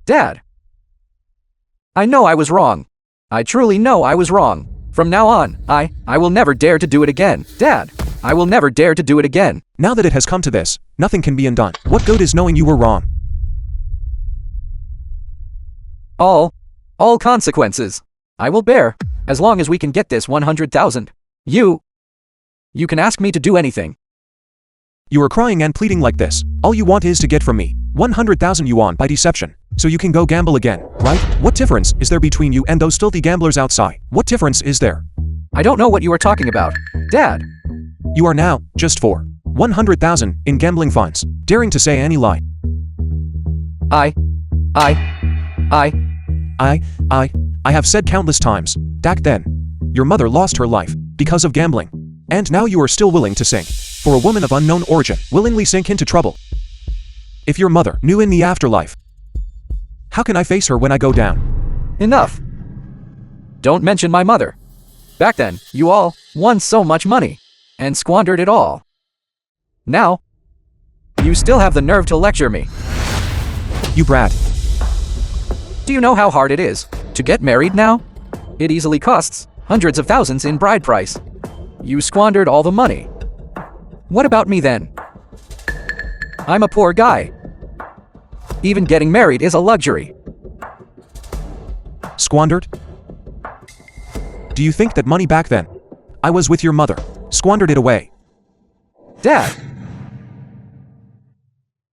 Dad! I know I was wrong. I truly know I was wrong. From now on, I will never dare to do it again. Dad, I will never dare to do it again. Now that it has come to this, nothing can be undone. What good is knowing you were wrong? All consequences. I will bear, as long as we can get this 100,000. You can ask me to do anything. You are crying and pleading like this. All you want is to get from me 100,000 yuan by deception, so you can go gamble again, right? What difference is there between you and those filthy gamblers outside? What difference is there? I don't know what you are talking about. Dad! You are now, just for 100,000 in gambling fines, daring to say any lie. I have said countless times, back then, your mother lost her life because of gambling. And now you are still willing to sink for a woman of unknown origin, willingly sink into trouble. If your mother knew in the afterlife, how can I face her when I go down? Enough. Don't mention my mother. Back then, you all won so much money and squandered it all. Now, you still have the nerve to lecture me. You brat. Do you know how hard it is to get married now? It easily costs hundreds of thousands in bride price. You squandered all the money. What about me then? I'm a poor guy. Even getting married is a luxury. Squandered? Do you think that money back then? I was with your mother. Squandered it away. Dad!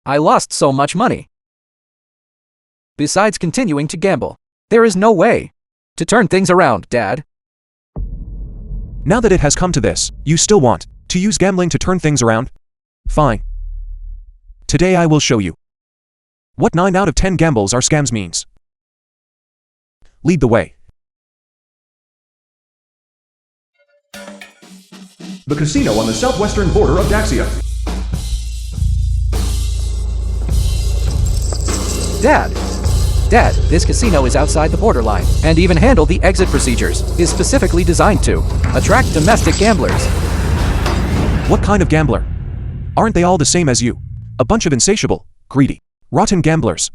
I lost so much money. Besides continuing to gamble, there is no way to turn things around, Dad. Now that it has come to this, you still want to use gambling to turn things around? Fine. Today I will show you what 9 out of 10 gambles are scams means. Lead the way. The casino on the southwestern border of Daxia. Dad, this casino is outside the borderline, and even handle the exit procedures, is specifically designed to attract domestic gamblers. What kind of gambler? Aren't they all the same as you? A bunch of insatiable, greedy, rotten gamblers.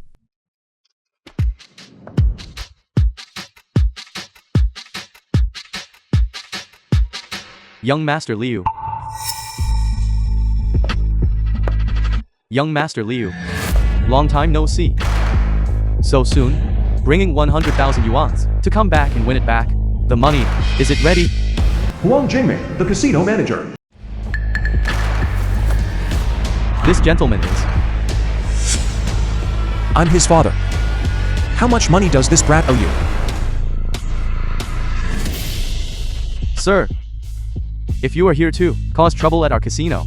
Young Master Liu. Young Master Liu. Long time no see. So soon, bringing 100,000 yuans to come back and win it back. The money, is it ready? Huang Jingmei, the casino manager. This gentleman is. I'm his father. How much money does this brat owe you? Sir, if you are here to cause trouble at our casino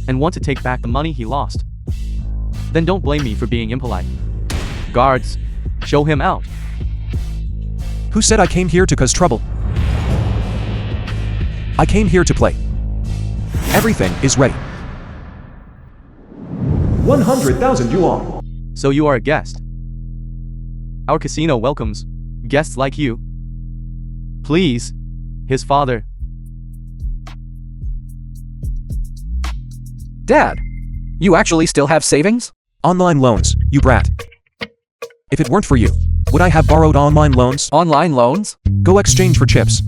and want to take back the money he lost, then don't blame me for being impolite. Guards, show him out. Who said I came here to cause trouble? I came here to play. Everything is ready. 100,000 yuan. So you are a guest. Our casino welcomes guests like you. Please, his father. Dad, you actually still have savings? Online loans, you brat. If it weren't for you, would I have borrowed online loans? Online loans? Go exchange for chips.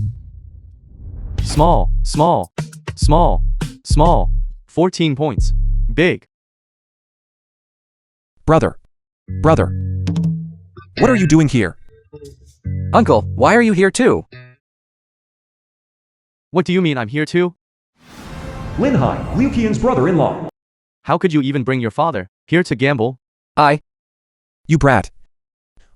Small. 14 points. Big. Brother. What are you doing here? Uncle, why are you here too? What do you mean I'm here too? Lin Hai, Liu Qian's brother-in-law. How could you even bring your father here to gamble? You brat.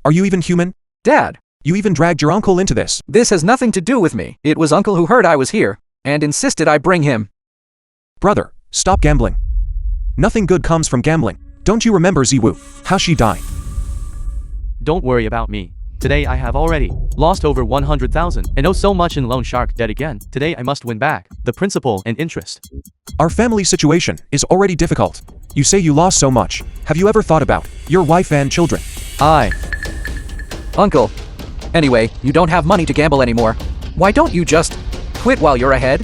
Are you even human? Dad, You even dragged your uncle into this. this has nothing to do with me. It was Uncle who heard I was here and insisted I bring him. Brother, stop gambling. Nothing good comes from gambling. Don't you remember Ziwu? How she died? Don't worry about me. Today I have already lost over 100,000 and owe so much in loan shark debt again. Today I must win back the principal and interest. Our family situation is already difficult. You say you lost so much. Have you ever thought about your wife and children? Uncle. Anyway, you don't have money to gamble anymore. Why don't you just quit while you're ahead?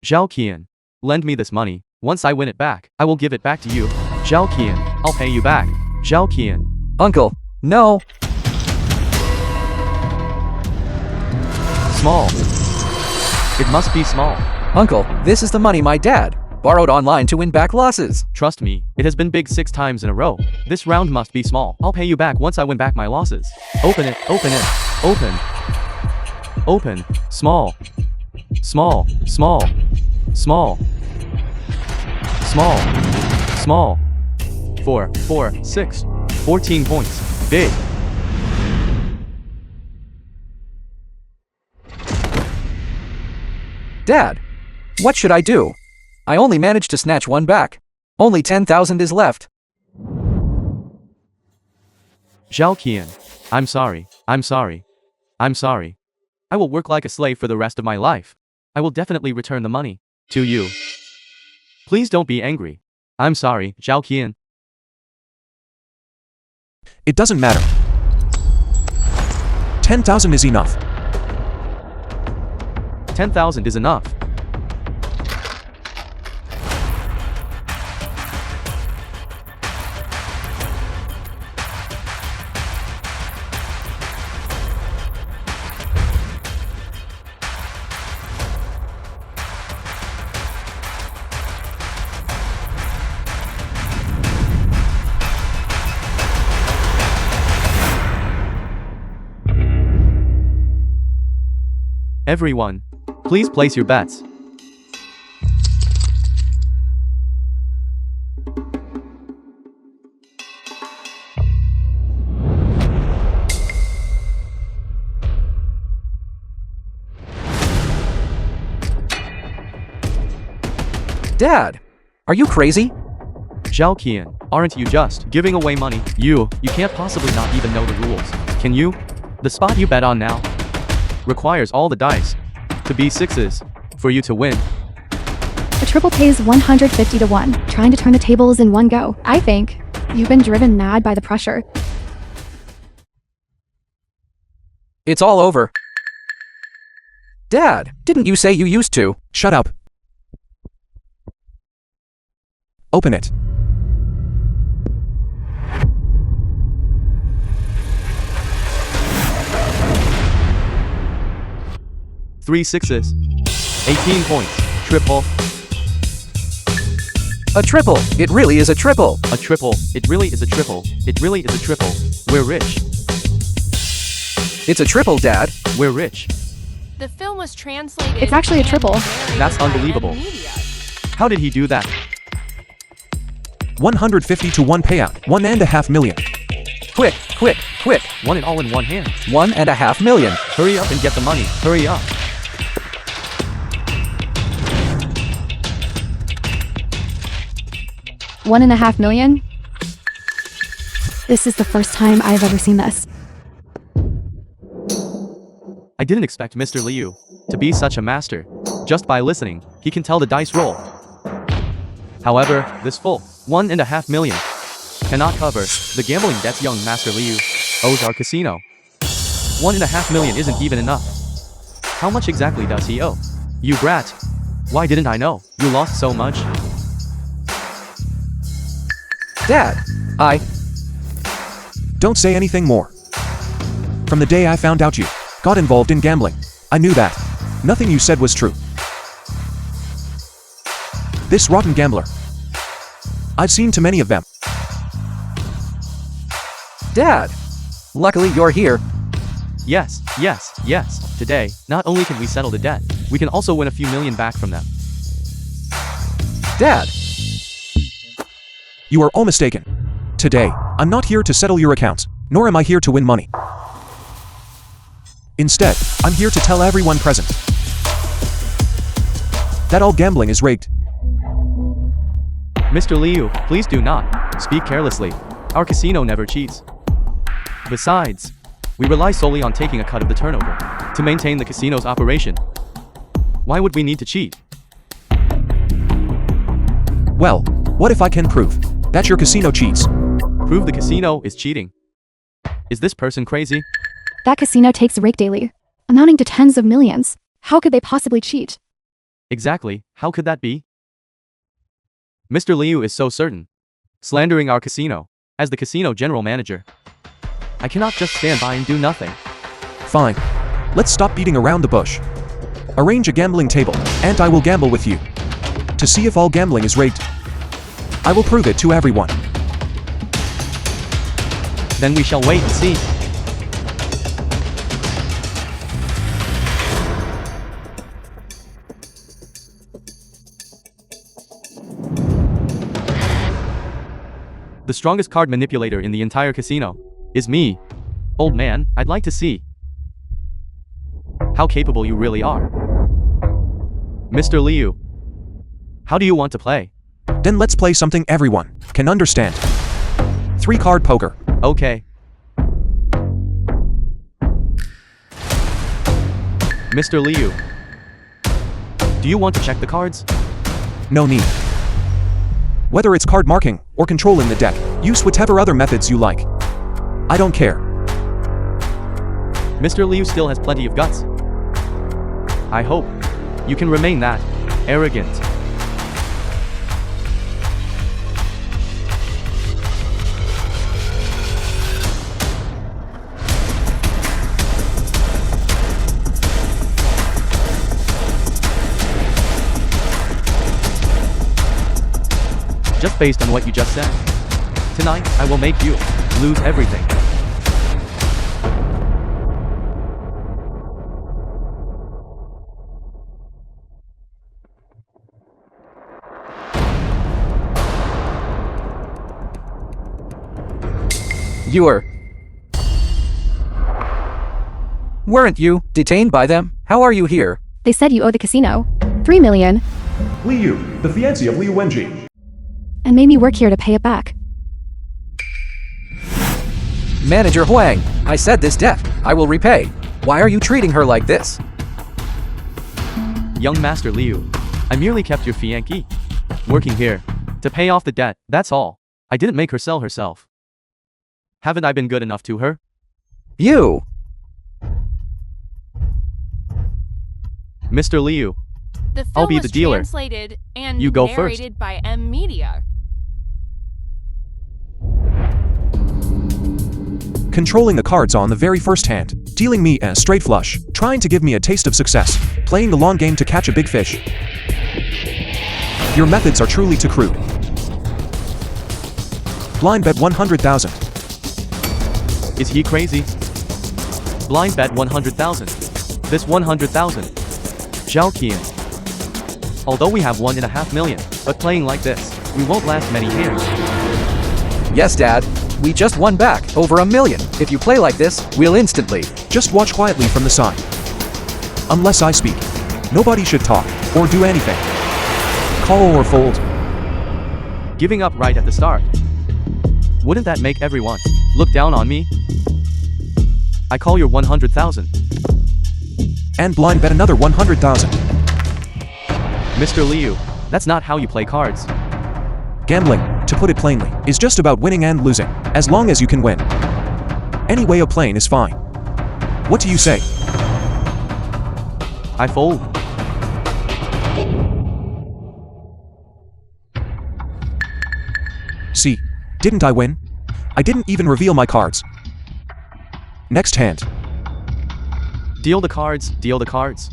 Zhao Qian, lend me this money. Once I win it back, I will give it back to you. Zhao Qian, I'll pay you back. Zhao Qian. Uncle, no. Small. It must be small. Uncle, this is the money my dad borrowed online to win back losses. Trust me, it has been big 6 times in a row. This round must be small. I'll pay you back once I win back my losses. Open it, open it, open. Open, small. Small, small, small. Small, small. 4, 4, 6, 14 points. Big. Dad, what should I do? I only managed to snatch one back. Only 10,000 is left. Zhao Qian, I'm sorry, I'm sorry, I'm sorry. I will work like a slave for the rest of my life. I will definitely return the money to you. Please don't be angry. I'm sorry, Zhao Qian. It doesn't matter. 10,000 is enough. 10,000 is enough. Everyone, please place your bets. Dad, are you crazy? Zhao Qian, aren't you just giving away money? You can't possibly not even know the rules. Can you? The spot you bet on now requires all the dice to be 6s for you to win. A triple pays 150 to 1, trying to turn the tables in one go. I think you've been driven mad by the pressure. It's all over. Dad, didn't you say you used to? Shut up. Open it. 3 6s. 18 points. Triple. A triple. It really is a triple. A triple. It really is a triple. It really is a triple. We're rich. It's a triple, Dad. We're rich. The film was translated. It's actually a and triple. buried That's by unbelievable. media. How did he do that? 150 to 1 payout. 1.5 million. Quick, quick, quick. Won it all in one hand. 1.5 million. Hurry up and get the money. Hurry up. $1.5 million? This is the first time I've ever seen this. I didn't expect Mr. Liu to be such a master. Just by listening, he can tell the dice roll. However, this full 1.5 million cannot cover the gambling debts young Master Liu owes our casino. 1.5 million isn't even enough. How much exactly does he owe? You brat. Why didn't I know? You lost so much. Dad, Don't say anything more. From the day I found out you got involved in gambling, I knew that nothing you said was true. This rotten gambler. I've seen too many of them. Dad. Luckily you're here. Yes, yes, yes. Today, not only can we settle the debt, we can also win a few million back from them. Dad. You are all mistaken. Today, I'm not here to settle your accounts, nor am I here to win money. Instead, I'm here to tell everyone present that all gambling is rigged. Mr. Liu, please do not speak carelessly. Our casino never cheats. Besides, we rely solely on taking a cut of the turnover to maintain the casino's operation. Why would we need to cheat? Well, what if I can prove that your casino cheats? Prove the casino is cheating. Is this person crazy? That casino takes rake daily, amounting to tens of millions. How could they possibly cheat? Exactly, how could that be? Mr. Liu is so certain. slandering our casino. As the casino general manager, I cannot just stand by and do nothing. Fine. Let's stop beating around the bush. Arrange a gambling table, and I will gamble with you. To see if all gambling is rigged. I will prove it to everyone. Then we shall wait and see. The strongest card manipulator in the entire casino is me. Old man, I'd like to see how capable you really are. Mr. Liu, how do you want to play? Then let's play something everyone can understand. 3-card poker. Okay. Mr. Liu, do you want to check the cards? No need. Whether it's card marking or controlling the deck, use whatever other methods you like. I don't care. Mr. Liu still has plenty of guts. I hope you can remain that arrogant. Just based on what you just said. Tonight, I will make you lose everything. Weren't you detained by them? How are you here? They said you owe the casino 3 million Liu, the fiancé of Liu Wenji. and made me work here to pay it back. Manager Huang, I said this debt I will repay. Why are you treating her like this? Young Master Liu, I merely kept your fiancée working here to pay off the debt, that's all. I didn't make her sell herself. Haven't I been good enough to her? You! The Mr. Liu, film I'll be was the dealer. translated and You go first. narrated by M Media. Controlling the cards on the very first hand, dealing me a straight flush, trying to give me a taste of success, playing the long game to catch a big fish. Your methods are truly too crude. Blind bet 100,000. Is he crazy? Blind bet 100,000. This 100,000. Zhao Qian. Although we have 1.5 million, but playing like this, we won't last many hands. Yes, Dad. We just won back over $1 million. If you play like this, we'll instantly. Just watch quietly from the side. Unless I speak, nobody should talk or do anything. Call or fold. Giving up right at the start. Wouldn't that make everyone look down on me? I call your 100,000. And blind bet another 100,000. Mr. Liu, that's not how you play cards. Gambling, to put it plainly, is just about winning and losing, as long as you can win. Any way of playing is fine. What do you say? I fold. See, didn't I win? I didn't even reveal my cards. Next hand. Deal the cards, deal the cards.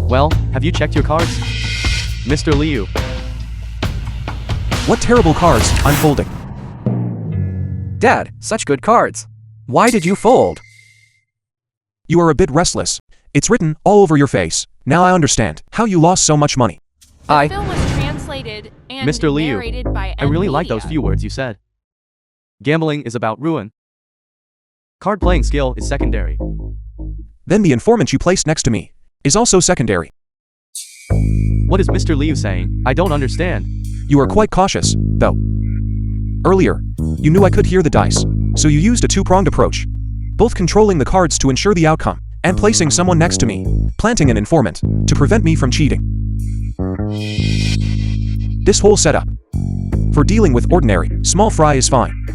Well, have you checked your cards? Mr. Liu, What terrible cards I'm folding. Dad, such good cards. Why did you fold? You are a bit restless. It's written all over your face. Now I understand how you lost so much money. The film was translated and Mr. Liu, narrated by I M really like those Media. few words you said. Gambling is about ruin. Card playing skill is secondary. Then the informant you placed next to me is also secondary. What is Mr. Liu saying? I don't understand. You are quite cautious, though. Earlier, you knew I could hear the dice, so you used a two-pronged approach. both controlling the cards to ensure the outcome, and placing someone next to me, planting an informant, to prevent me from cheating. This whole setup, for dealing with ordinary, small fry is fine.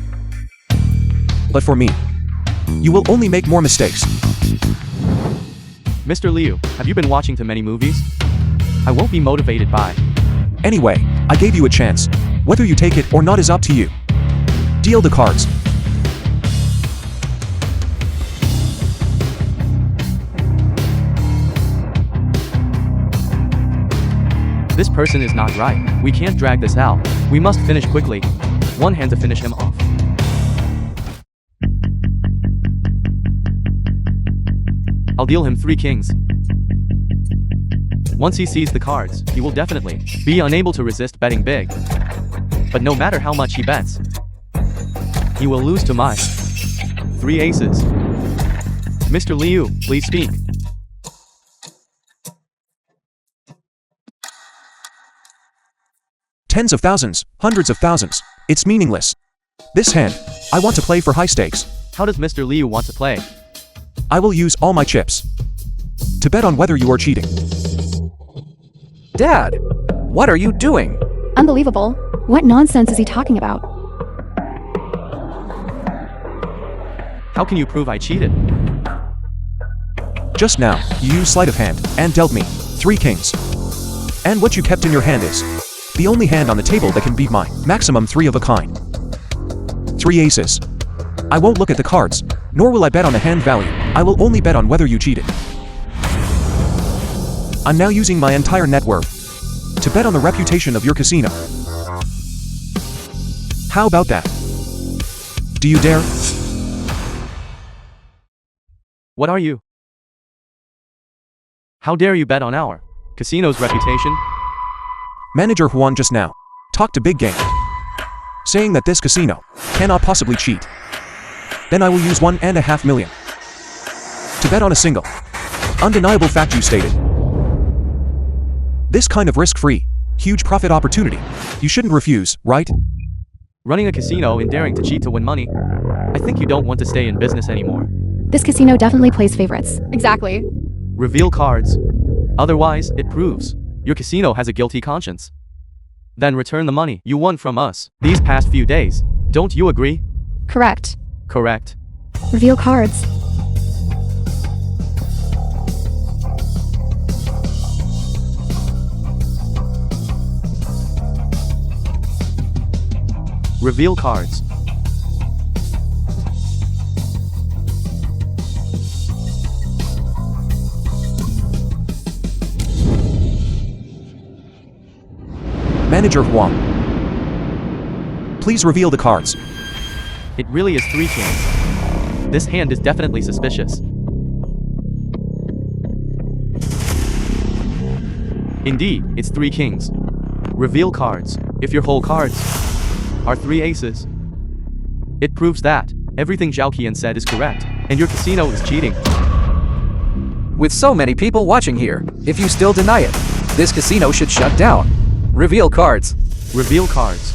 But for me, you will only make more mistakes. Mr. Liu, have you been watching too many movies? I won't be motivated by. Anyway, I gave you a chance. Whether you take it or not is up to you. Deal the cards. This person is not right. We can't drag this out. We must finish quickly. One hand to finish him off. I'll deal him 3 kings. Once he sees the cards, he will definitely be unable to resist betting big. But no matter how much he bets, he will lose to my 3 aces. Mr. Liu, please speak. Tens of thousands, hundreds of thousands. It's meaningless. This hand, I want to play for high stakes. How does Mr. Liu want to play? I will use all my chips to bet on whether you are cheating. Dad, what are you doing? Unbelievable. What nonsense is he talking about? How can you prove I cheated? Just now, you used sleight of hand and dealt me 3 kings. And what you kept in your hand is the only hand on the table that can beat mine. Maximum 3 of a kind. 3 aces. I won't look at the cards, nor will I bet on the hand value. I will only bet on whether you cheated. I'm now using my entire net worth to bet on the reputation of your casino. How about that? Do you dare? What are you? How dare you bet on our casino's reputation? Manager Juan just now talked to Big Game, saying that this casino cannot possibly cheat. Then I will use 1.5 million to bet on a single, undeniable fact you stated. This kind of risk-free, huge profit opportunity, you shouldn't refuse, right? Running a casino and daring to cheat to win money? I think you don't want to stay in business anymore. This casino definitely plays favorites. Exactly. Reveal cards. Otherwise, it proves your casino has a guilty conscience. Then return the money you won from us these past few days. Don't you agree? Correct. Correct. Reveal cards. Reveal cards. Manager Huang, please reveal the cards. It really is 3 kings. This hand is definitely suspicious. Indeed, it's 3 kings. Reveal cards. If your whole cards are 3 aces, it proves that everything Zhao Qian said is correct, and your casino is cheating. With so many people watching here, if you still deny it, this casino should shut down. Reveal cards. Reveal cards.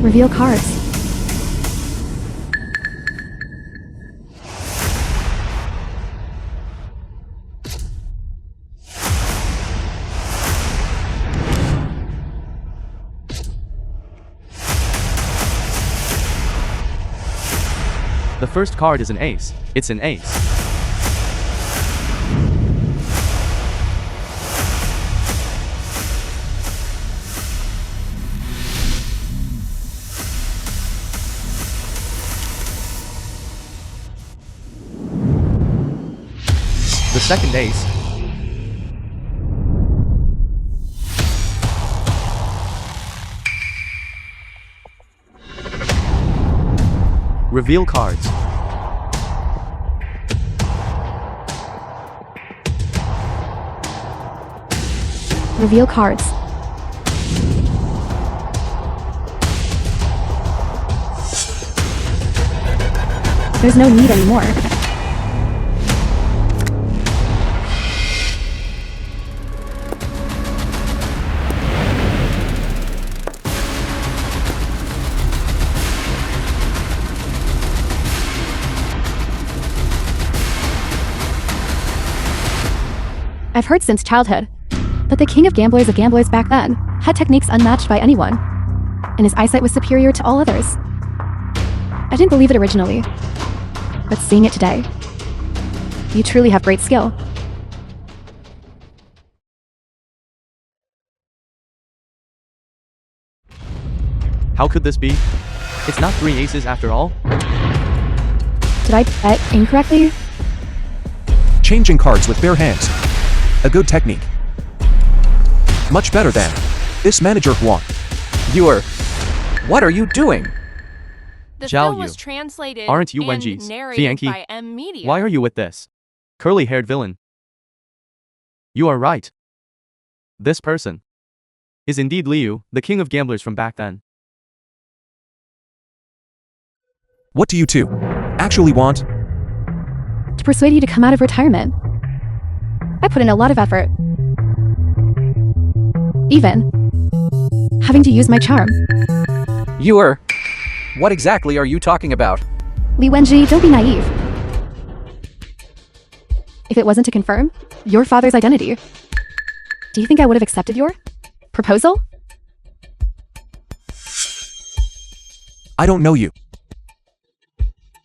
Reveal cards. The first card is an ace. It's an ace. The second ace. Reveal cards. Reveal cards. There's no need anymore. I've heard since childhood that the king of gamblers back then had techniques unmatched by anyone, and his eyesight was superior to all others. I didn't believe it originally, but seeing it today, you truly have great skill. How could this be? It's not 3 aces after all? Did I bet incorrectly? Changing cards with bare hands. A good technique. Much better than this manager Huang. What are you doing? The Zhao film was Yu. translated Aren't you and Wenji's narrated Fianqi? by M Media. Why are you with this curly-haired villain? You are right. This person is indeed Liu, the king of gamblers from back then. What do you two actually want? To persuade you to come out of retirement. I put in a lot of effort. Even having to use my charm. What exactly are you talking about? Li Wenji, don't be naive. If it wasn't to confirm your father's identity, do you think I would have accepted your proposal? I don't know you.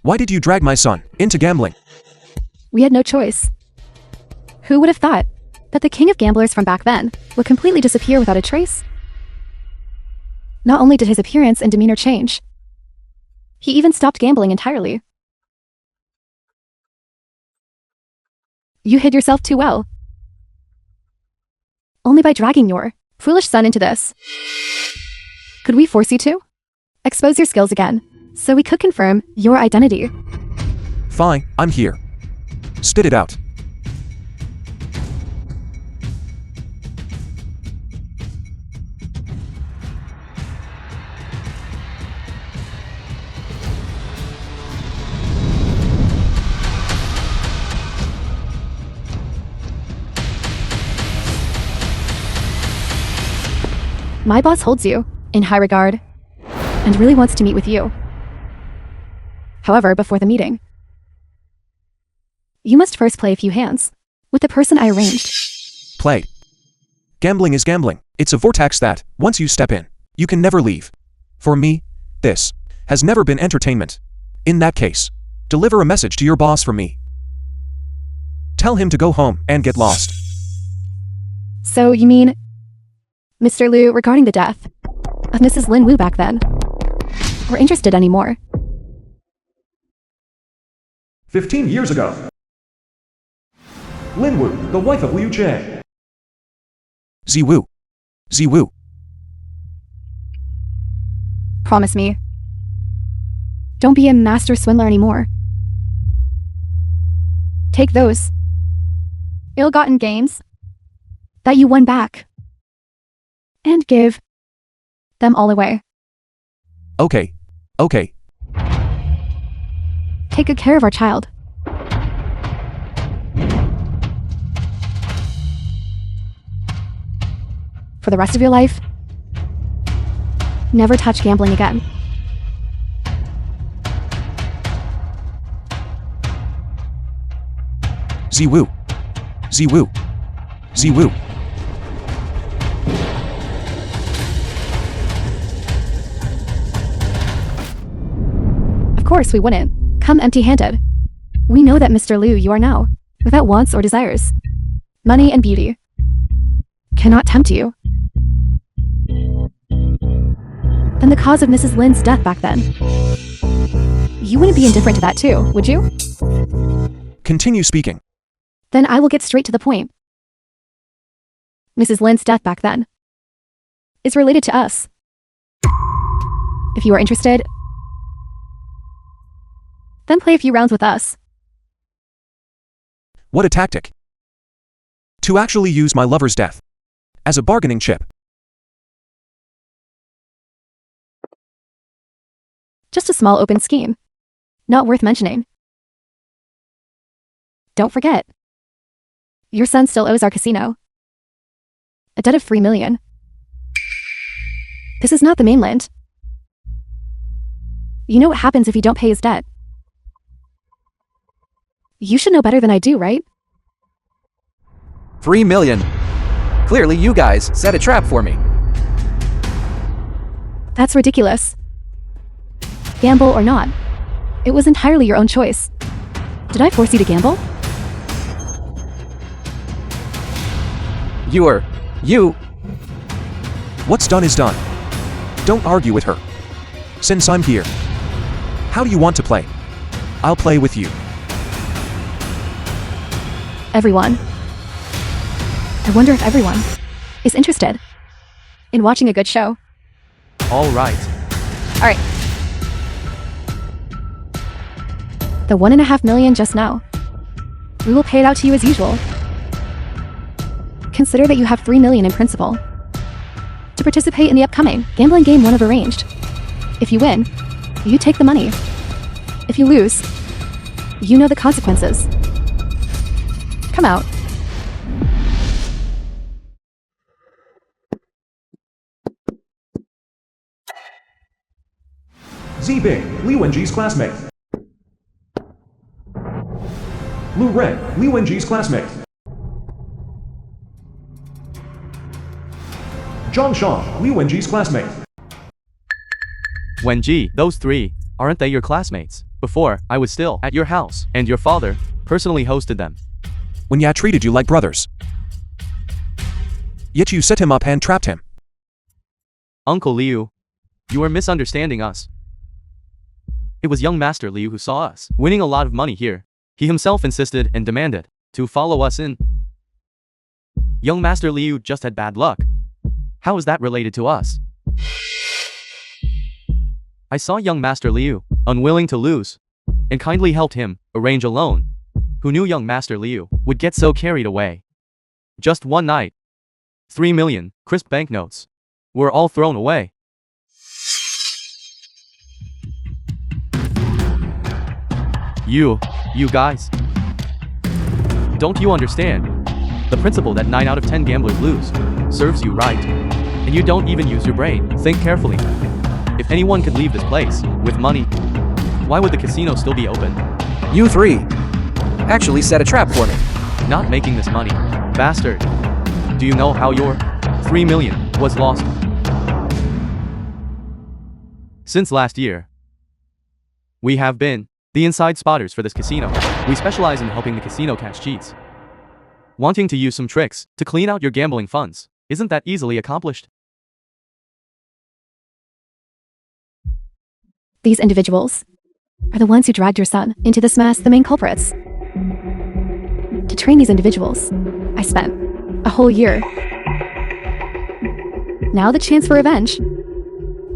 Why did you drag my son into gambling? We had no choice. Who would have thought that the king of gamblers from back then would completely disappear without a trace? Not only did his appearance and demeanor change, he even stopped gambling entirely. You hid yourself too well. Only by dragging your foolish son into this. Could we force you to expose your skills again, so we could confirm your identity? Fine, I'm here. Spit it out. My boss holds you in high regard and really wants to meet with you. However, before the meeting, you must first play a few hands with the person I arranged. Play. Gambling is gambling. It's a vortex that, once you step in, you can never leave. For me, this has never been entertainment. In that case, deliver a message to your boss from me. Tell him to go home and get lost. So you mean, Mr. Liu, regarding the death of Mrs. Lin Wu back then, we're interested anymore? 15 years ago. Lin Wu, the wife of Liu Chang. Ziwu. Ziwu. Promise me. Don't be a master swindler anymore. Take those ill-gotten gains that you won back and give them all away. Okay. Okay. Take good care of our child. For the rest of your life, never touch gambling again. Ziwu. Ziwu. Ziwu. Of course we wouldn't come empty-handed. We know that Mr. Liu you are now, without wants or desires. Money and beauty cannot tempt you. And the cause of Mrs. Lin's death back then. You wouldn't be indifferent to that too, would you? Continue speaking. Then I will get straight to the point. Mrs. Lin's death back then is related to us. If you are interested, then play a few rounds with us. What a tactic. To actually use my lover's death as a bargaining chip. Just a small open scheme. Not worth mentioning. Don't forget. Your son still owes our casino a debt of 3 million. This is not the mainland. You know what happens if you don't pay his debt. You should know better than I do, right? 3 million. Clearly you guys set a trap for me. That's ridiculous. Gamble or not, it was entirely your own choice. Did I force you to gamble? You. What's done is done. Don't argue with her. Since I'm here. How do you want to play? I'll play with you. Everyone. I wonder if everyone is interested in watching a good show. All right. All right. The 1.5 million just now. We will pay it out to you as usual. Consider that you have 3 million in principal to participate in the upcoming gambling game 1 of arranged. If you win, you take the money. If you lose, you know the consequences. Come out. Z Big, Liu Wenji's classmate. Lu Ren, Liu Wenji's classmate. Zhang Shang, Liu Wenji's classmate. Wenji, those three, aren't they your classmates? Before, I was still at your house, and your father personally hosted them. When Ya treated you like brothers. Yet you set him up and trapped him. Uncle Liu, you are misunderstanding us. It was young Master Liu who saw us winning a lot of money here. He himself insisted and demanded to follow us in. Young Master Liu just had bad luck. How is that related to us? I saw young Master Liu, unwilling to lose, and kindly helped him arrange a loan. Who knew young Master Liu would get so carried away? Just one night, 3 million crisp banknotes were all thrown away. You guys. Don't you understand? The principle that 9 out of 10 gamblers lose serves you right. And you don't even use your brain. Think carefully. If anyone could leave this place with money, why would the casino still be open? You 3 actually set a trap for me. Not making this money. Bastard. Do you know how your 3 million was lost? Since last year, we have been the inside spotters for this casino. We specialize in helping the casino catch cheats. Wanting to use some tricks to clean out your gambling funds, isn't that easily accomplished? These individuals are the ones who dragged your son into this mess, the main culprits. To train these individuals, I spent a whole year. Now the chance for revenge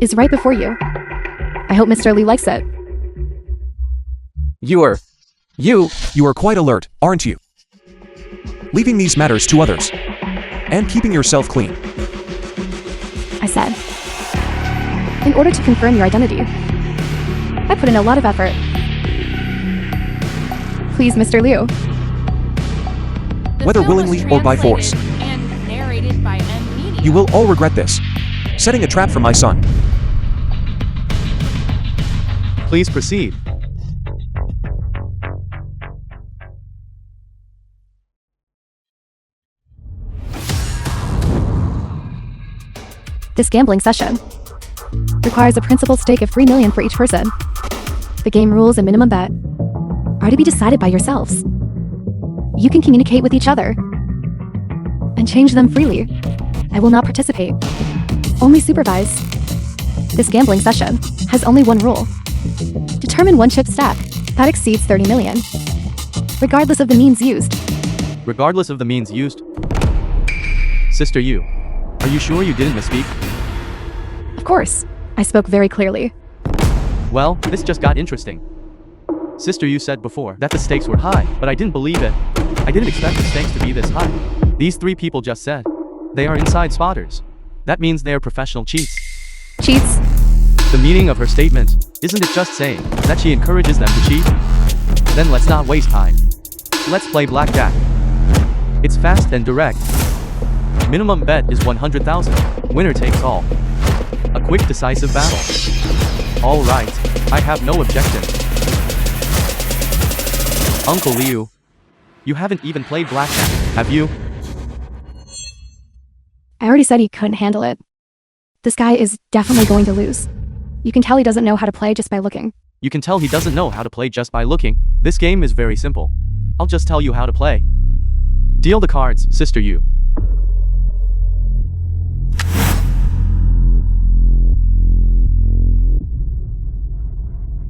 is right before you. I hope Mr. Lee likes it. You are quite alert, aren't you? Leaving these matters to others. And keeping yourself clean. I said, in order to confirm your identity, I put in a lot of effort. Please, Mr. Liu. The Whether film was willingly or by force. translated and narrated by M Media. You will all regret this. Setting a trap for my son. Please proceed. This gambling session requires a principal stake of 3 million for each person. The game rules and minimum bet are to be decided by yourselves. You can communicate with each other and change them freely. I will not participate, only supervise. This gambling session has only one rule. Determine one chip stack that exceeds 30 million, regardless of the means used. Regardless of the means used. Sister Yu, are you sure you didn't misspeak? Of course, I spoke very clearly. Well, this just got interesting. Sister Yu said before that the stakes were high, but I didn't believe it. I didn't expect the stakes to be this high. These 3 people just said they are inside spotters. That means they are professional cheats. Cheats? The meaning of her statement, isn't it just saying that she encourages them to cheat? Then let's not waste time. Let's play blackjack. It's fast and direct. Minimum bet is 100,000. Winner takes all. A quick decisive battle. Alright, I have no objection. Uncle Liu, you haven't even played blackjack, have you? I already said he couldn't handle it. This guy is definitely going to lose. You can tell he doesn't know how to play just by looking. You can tell he doesn't know how to play just by looking. This game is very simple. I'll just tell you how to play. Deal the cards, Sister Yu.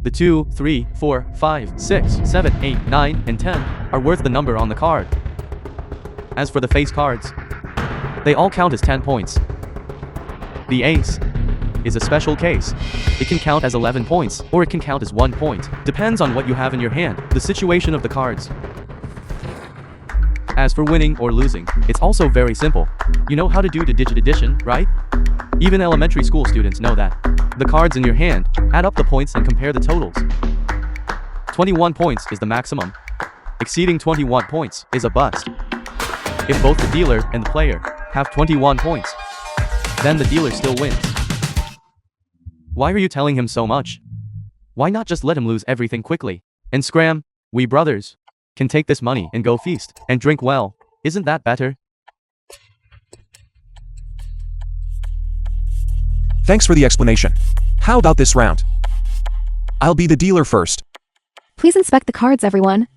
The 2, 3, 4, 5, 6, 7, 8, 9, and 10 are worth the number on the card. As for the face cards, they all count as 10 points. The ace is a special case. It can count as 11 points, or it can count as 1 point. Depends on what you have in your hand, the situation of the cards. As for winning or losing, it's also very simple. You know how to do the digit addition, right? Even elementary school students know that. The cards in your hand, add up the points and compare the totals. 21 points is the maximum. Exceeding 21 points is a bust. If both the dealer and the player have 21 points, then the dealer still wins. Why are you telling him so much? Why not just let him lose everything quickly? And scram, we brothers can take this money and go feast and drink well. Isn't that better? Thanks for the explanation. How about this round? I'll be the dealer first. Please inspect the cards, everyone.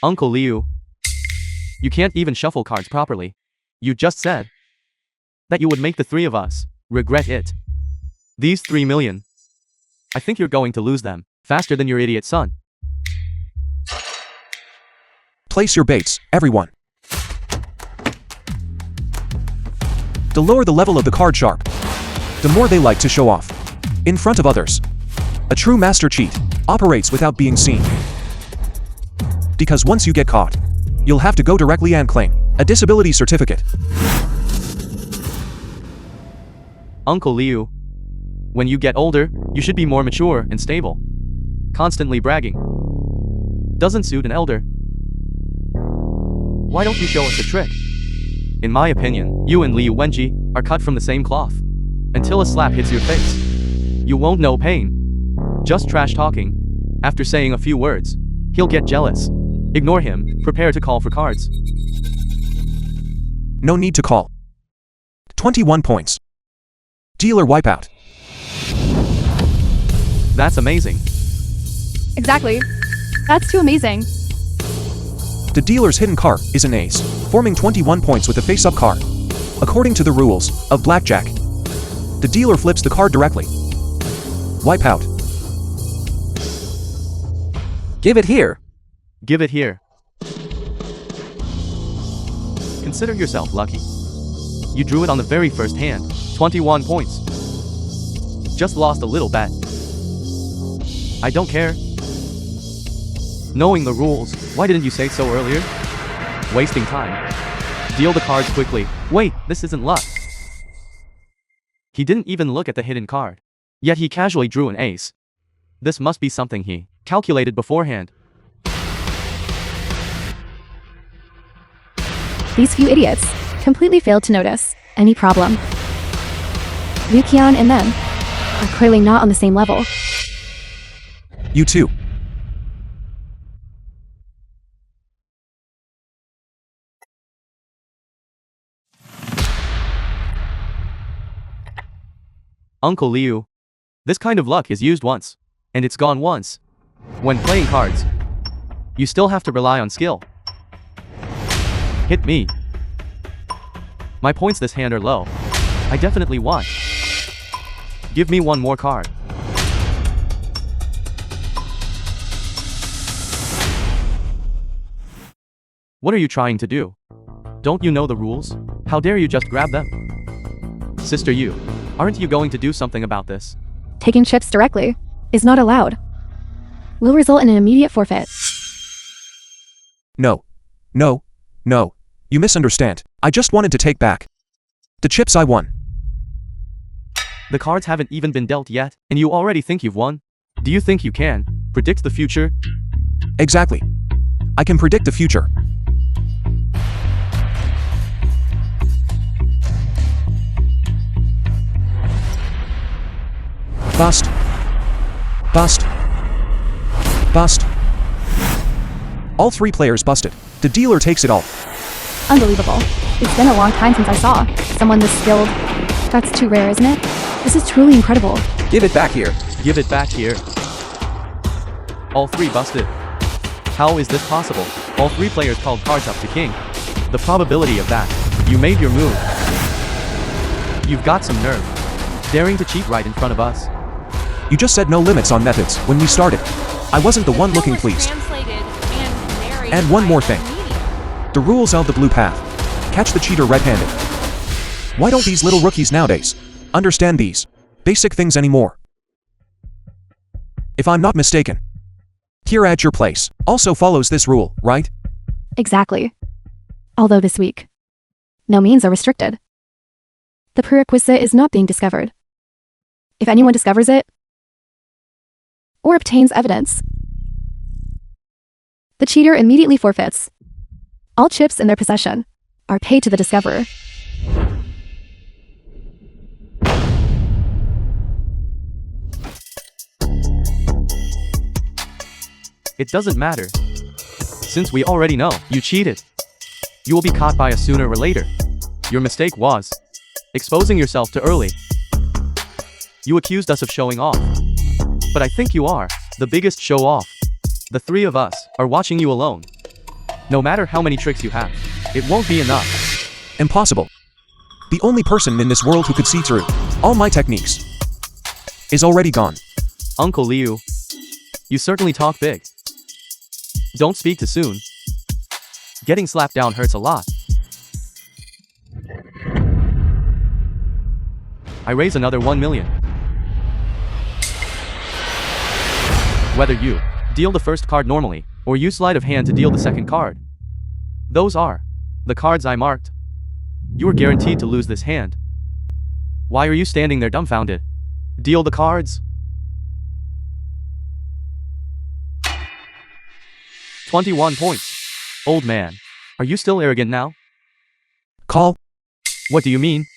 Uncle Liu, you can't even shuffle cards properly. You just said that you would make the three of us regret it. These 3 million, I think you're going to lose them faster than your idiot son. Place your baits, everyone. The lower the level of the card sharp, the more they like to show off in front of others. A true master cheat operates without being seen. Because once you get caught, you'll have to go directly and claim a disability certificate. Uncle Liu, when you get older, you should be more mature and stable. Constantly bragging doesn't suit an elder. Why don't you show us a trick? In my opinion, you and Liu Wenji are cut from the same cloth. Until a slap hits your face, you won't know pain. Just trash talking. After saying a few words, he'll get jealous. Ignore him, prepare to call for cards. No need to call. 21 points. Dealer wipeout. That's amazing. Exactly. That's too amazing. The dealer's hidden card is an ace, forming 21 points with a face-up card. According to the rules of blackjack, the dealer flips the card directly. Wipeout. Give it here. Give it here. Consider yourself lucky. You drew it on the very first hand. 21 points. Just lost a little bet. I don't care. Knowing the rules, why didn't you say so earlier? Wasting time. Deal the cards quickly. Wait, this isn't luck. He didn't even look at the hidden card. Yet he casually drew an ace. This must be something he calculated beforehand. These few idiots completely failed to notice any problem. Liu Qian and them are clearly not on the same level. You too. Uncle Liu. This kind of luck is used once, and it's gone once. When playing cards, you still have to rely on skill. Hit me. My points this hand are low. I definitely won. Give me one more card. What are you trying to do? Don't you know the rules? How dare you just grab them? Sister Yu, aren't you going to do something about this? Taking chips directly is not allowed. Will result in an immediate forfeit. No. No. No. You misunderstand. I just wanted to take back the chips I won. The cards haven't even been dealt yet, and you already think you've won? Do you think you can predict the future? Exactly. I can predict the future. Bust. Bust. Bust. All three players busted. The dealer takes it all. Unbelievable. It's been a long time since I saw someone this skilled. That's too rare, isn't it? This is truly incredible. Give it back here. Give it back here. All three busted. How is this possible? All three players called cards up to king. The probability of that. You made your move. You've got some nerve. Daring to cheat right in front of us. You just said no limits on methods when we started. I wasn't the one looking pleased. And one more thing. The rules of the blue path. Catch the cheater red-handed. Why don't these little rookies nowadays understand these basic things anymore? If I'm not mistaken, here at your place also follows this rule, right? Exactly. Although this week, no means are restricted. The prerequisite is not being discovered. If anyone discovers it, or obtains evidence, the cheater immediately forfeits. All chips in their possession are paid to the discoverer. It doesn't matter. Since we already know you cheated, you will be caught by us sooner or later. Your mistake was exposing yourself too early. You accused us of showing off. But I think you are the biggest show off. The three of us are watching you alone. No matter how many tricks you have, it won't be enough. Impossible. The only person in this world who could see through all my techniques is already gone. Uncle Liu, you certainly talk big. Don't speak too soon. Getting slapped down hurts a lot. I raise another 1 million. Whether you deal the first card normally, or use sleight of hand to deal the second card. Those are the cards I marked. You are guaranteed to lose this hand. Why are you standing there dumbfounded? Deal the cards. 21 points. Old man, are you still arrogant now? Call. What do you mean?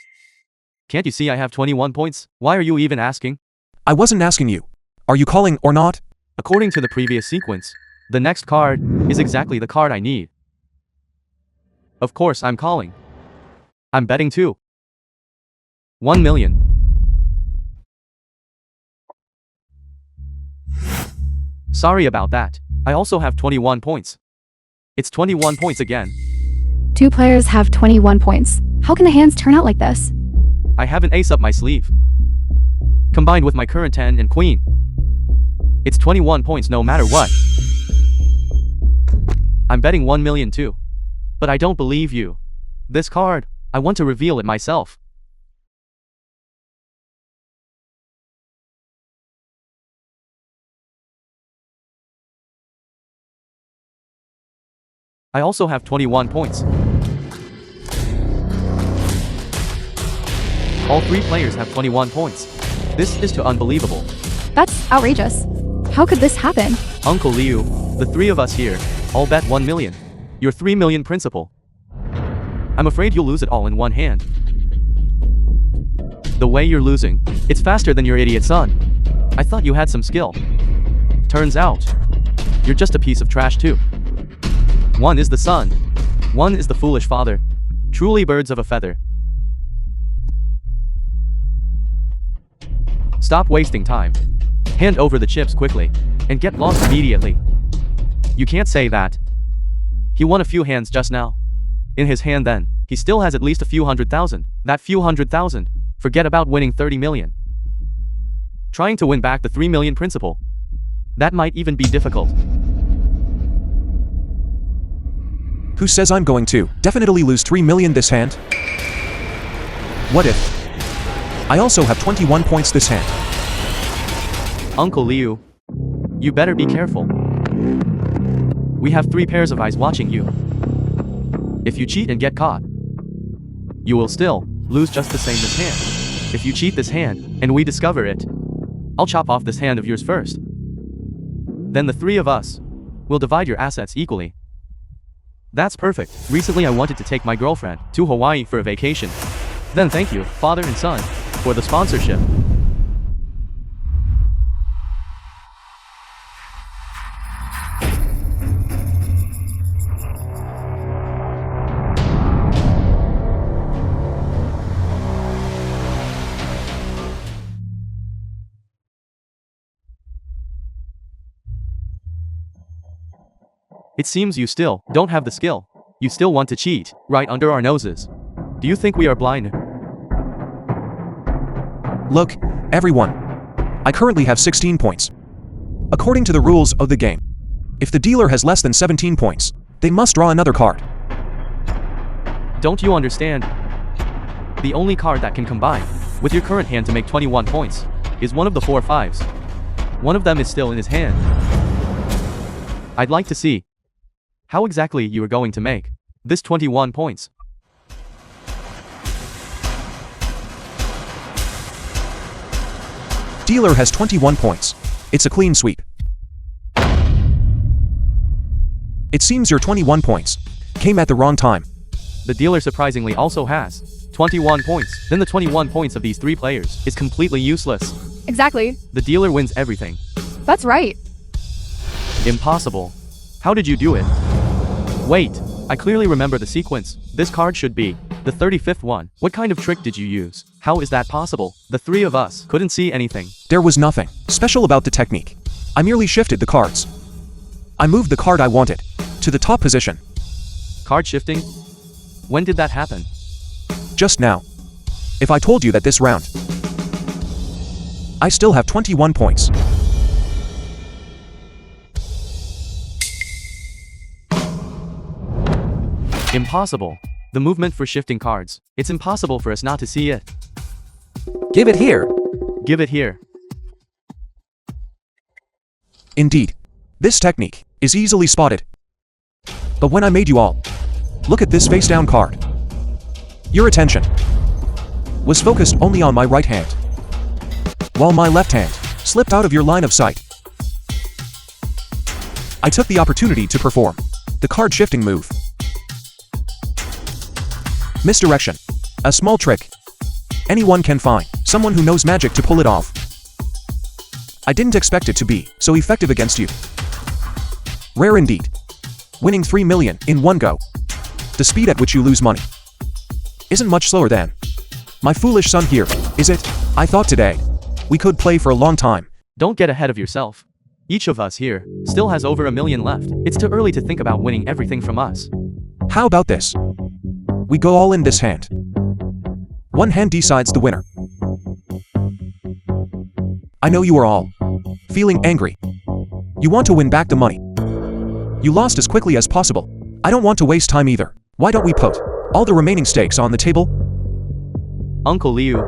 Can't you see I have 21 points? Why are you even asking? I wasn't asking you. Are you calling or not? According to the previous sequence, the next card is exactly the card I need. Of course I'm calling. I'm betting too. 1 million. Sorry about that. I also have 21 points. It's 21 points again. Two players have 21 points. How can the hands turn out like this? I have an ace up my sleeve. Combined with my current 10 and queen. It's 21 points no matter what. I'm betting 1 million too. But I don't believe you. This card, I want to reveal it myself. I also have 21 points. All three players have 21 points. This is too unbelievable. That's outrageous. How could this happen? Uncle Liu, the three of us here, all bet 1 million. Your 3 million principal. I'm afraid you'll lose it all in one hand. The way you're losing, it's faster than your idiot son. I thought you had some skill. Turns out, you're just a piece of trash too. One is the son. One is the foolish father. Truly birds of a feather. Stop wasting time. Hand over the chips quickly. And get lost immediately. You can't say that. He won a few hands just now. In his hand then, he still has at least a few 100,000. That few 100,000. Forget about winning 30 million. Trying to win back the 3 million principal. That might even be difficult. Who says I'm going to definitely lose 3 million this hand? What if I also have 21 points this hand? Uncle Liu, you better be careful. We have 3 pairs of eyes watching you. If you cheat and get caught, you will still lose just the same this hand. If you cheat this hand, and we discover it, I'll chop off this hand of yours first. Then the 3 of us will divide your assets equally. That's perfect. Recently I wanted to take my girlfriend to Hawaii for a vacation. Then thank you, father and son, for the sponsorship. It seems you still don't have the skill. You still want to cheat, right under our noses. Do you think we are blind? Look, everyone. I currently have 16 points. According to the rules of the game, if the dealer has less than 17 points, they must draw another card. Don't you understand? The only card that can combine with your current hand to make 21 points is one of the 4 fives. One of them is still in his hand. I'd like to see how exactly you are going to make this 21 points. Dealer has 21 points. It's a clean sweep. It seems your 21 points came at the wrong time. The dealer surprisingly also has 21 points. Then the 21 points of these 3 players is completely useless. Exactly. The dealer wins everything. That's right. Impossible. How did you do it? Wait, I clearly remember the sequence. This card should be the 35th one. What kind of trick did you use? How is that possible? The 3 of us couldn't see anything. There was nothing special about the technique. I merely shifted the cards. I moved the card I wanted to the top position. Card shifting? When did that happen? Just now. If I told you that this round, I still have 21 points. Impossible. The movement for shifting cards. It's impossible for us not to see it. Give it here. Give it here. Indeed, this technique is easily spotted. But when I made you all look at this face-down card, your attention was focused only on my right hand, while my left hand slipped out of your line of sight. I took the opportunity to perform the card shifting move. Misdirection. A small trick. Anyone can find someone who knows magic to pull it off. I didn't expect it to be so effective against you. Rare indeed. Winning 3 million in one go. The speed at which you lose money isn't much slower than my foolish son here, is it? I thought today we could play for a long time. Don't get ahead of yourself. Each of us here still has over 1 million left. It's too early to think about winning everything from us. How about this? We go all in this hand. One hand decides the winner. I know you are all feeling angry. You want to win back the money you lost as quickly as possible. I don't want to waste time either. Why don't we put all the remaining stakes on the table? Uncle Liu,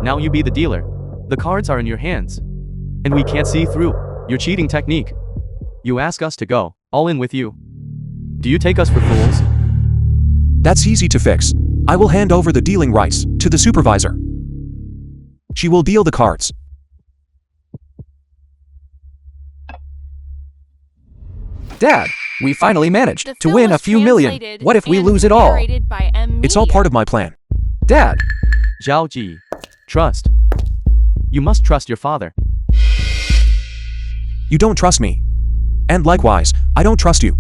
now you be the dealer. The cards are in your hands, and we can't see through your cheating technique. You ask us to go all in with you. Do you take us for fools? That's easy to fix. I will hand over the dealing rights to the supervisor. She will deal the cards. Dad, we finally managed The to film win a was few million. translated What if we and lose it all? narrated by M. It's all part of my plan. Dad, Zhao Ji, trust. You must trust your father. You don't trust me. And likewise, I don't trust you.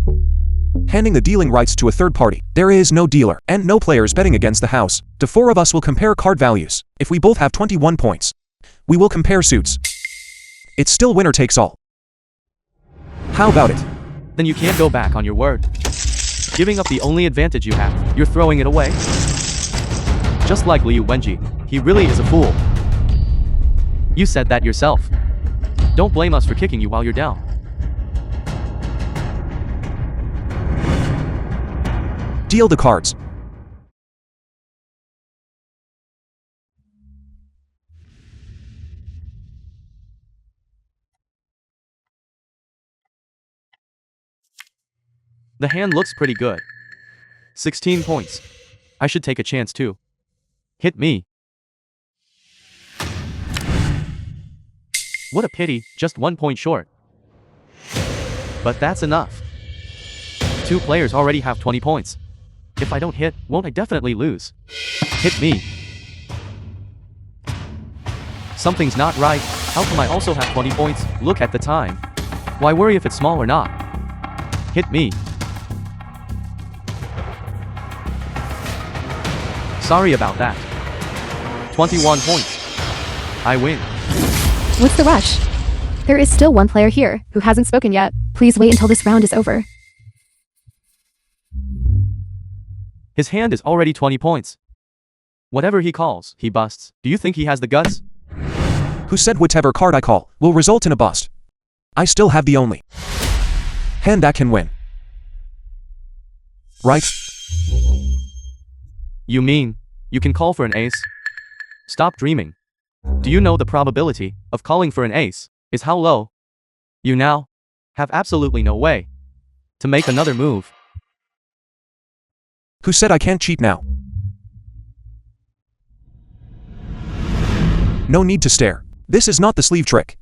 Handing the dealing rights to a third party. There is no dealer and no players betting against the house. The 4 of us will compare card values. If we both have 21 points, We will compare suits. It's still winner takes all. How about it? Then you can't go back on your word. Giving up the only advantage you have, you're throwing it away? Just like Liu Wenji, he really is a fool. You said that yourself. Don't blame us for kicking you while you're down. Deal the cards. The hand looks pretty good. 16 points. I should take a chance too. Hit me. What a pity, just 1 point short. But that's enough. 2 players already have 20 points. If I don't hit, won't I definitely lose? Hit me. Something's not right. How come I also have 20 points? Look at the time. Why worry if it's small or not? Hit me. Sorry about that. 21 points. I win. What's the rush? There is still one player here who hasn't spoken yet. Please wait until this round is over. His hand is already 20 points. Whatever he calls, he busts. Do you think he has the guts? Who said whatever card I call will result in a bust? I still have the only hand that can win. Right? You mean, you can call for an ace? Stop dreaming. Do you know the probability of calling for an ace is how low? You now have absolutely no way to make another move. Who said I can't cheat now? No need to stare. This is not the sleeve trick.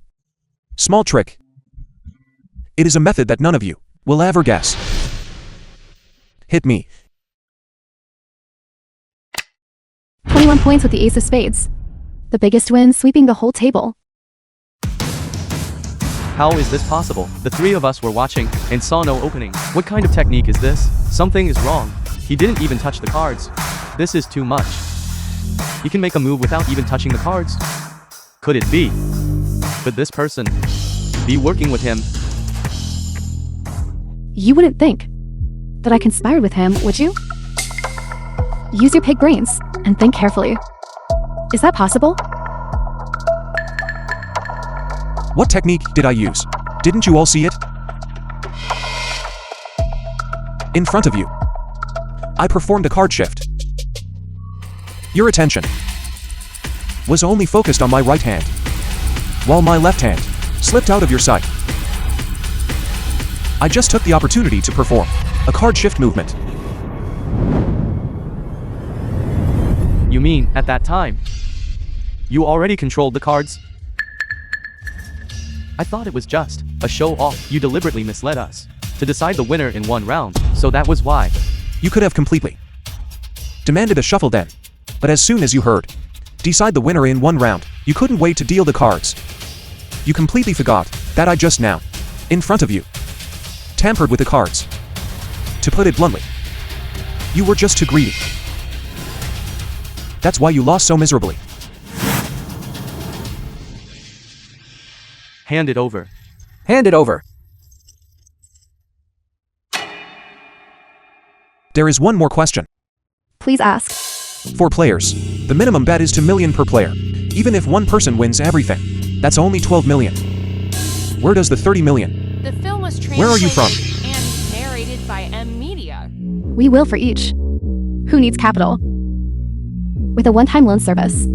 Small trick. It is a method that none of you will ever guess. Hit me. 21 points with the ace of spades. The biggest win, sweeping the whole table. How is this possible? The 3 of us were watching and saw no opening. What kind of technique is this? Something is wrong. He didn't even touch the cards. This is too much. He can make a move without even touching the cards. Could it be? Could this person be working with him? You wouldn't think that I conspired with him, would you? Use your pig brains and think carefully. Is that possible? What technique did I use? Didn't you all see it? In front of you. I performed a card shift. Your attention was only focused on my right hand, while my left hand slipped out of your sight. I just took the opportunity to perform a card shift movement. You mean, at that time, you already controlled the cards? I thought it was just a show off. You deliberately misled us to decide the winner in 1 round, so that was why. You could have completely demanded a shuffle then, but as soon as you heard decide the winner in 1 round, you couldn't wait to deal the cards. You completely forgot that I just now, in front of you, tampered with the cards. To put it bluntly, you were just too greedy. That's why you lost so miserably. Hand it over. Hand it over. There is one more question. Please ask. For players, the minimum bet is 2 million per player. Even if one person wins everything, that's only 12 million. Where does the 30 million? The film was translated Where are you from? and narrated by M Media. We will for each. Who needs capital? With a one-time loan service.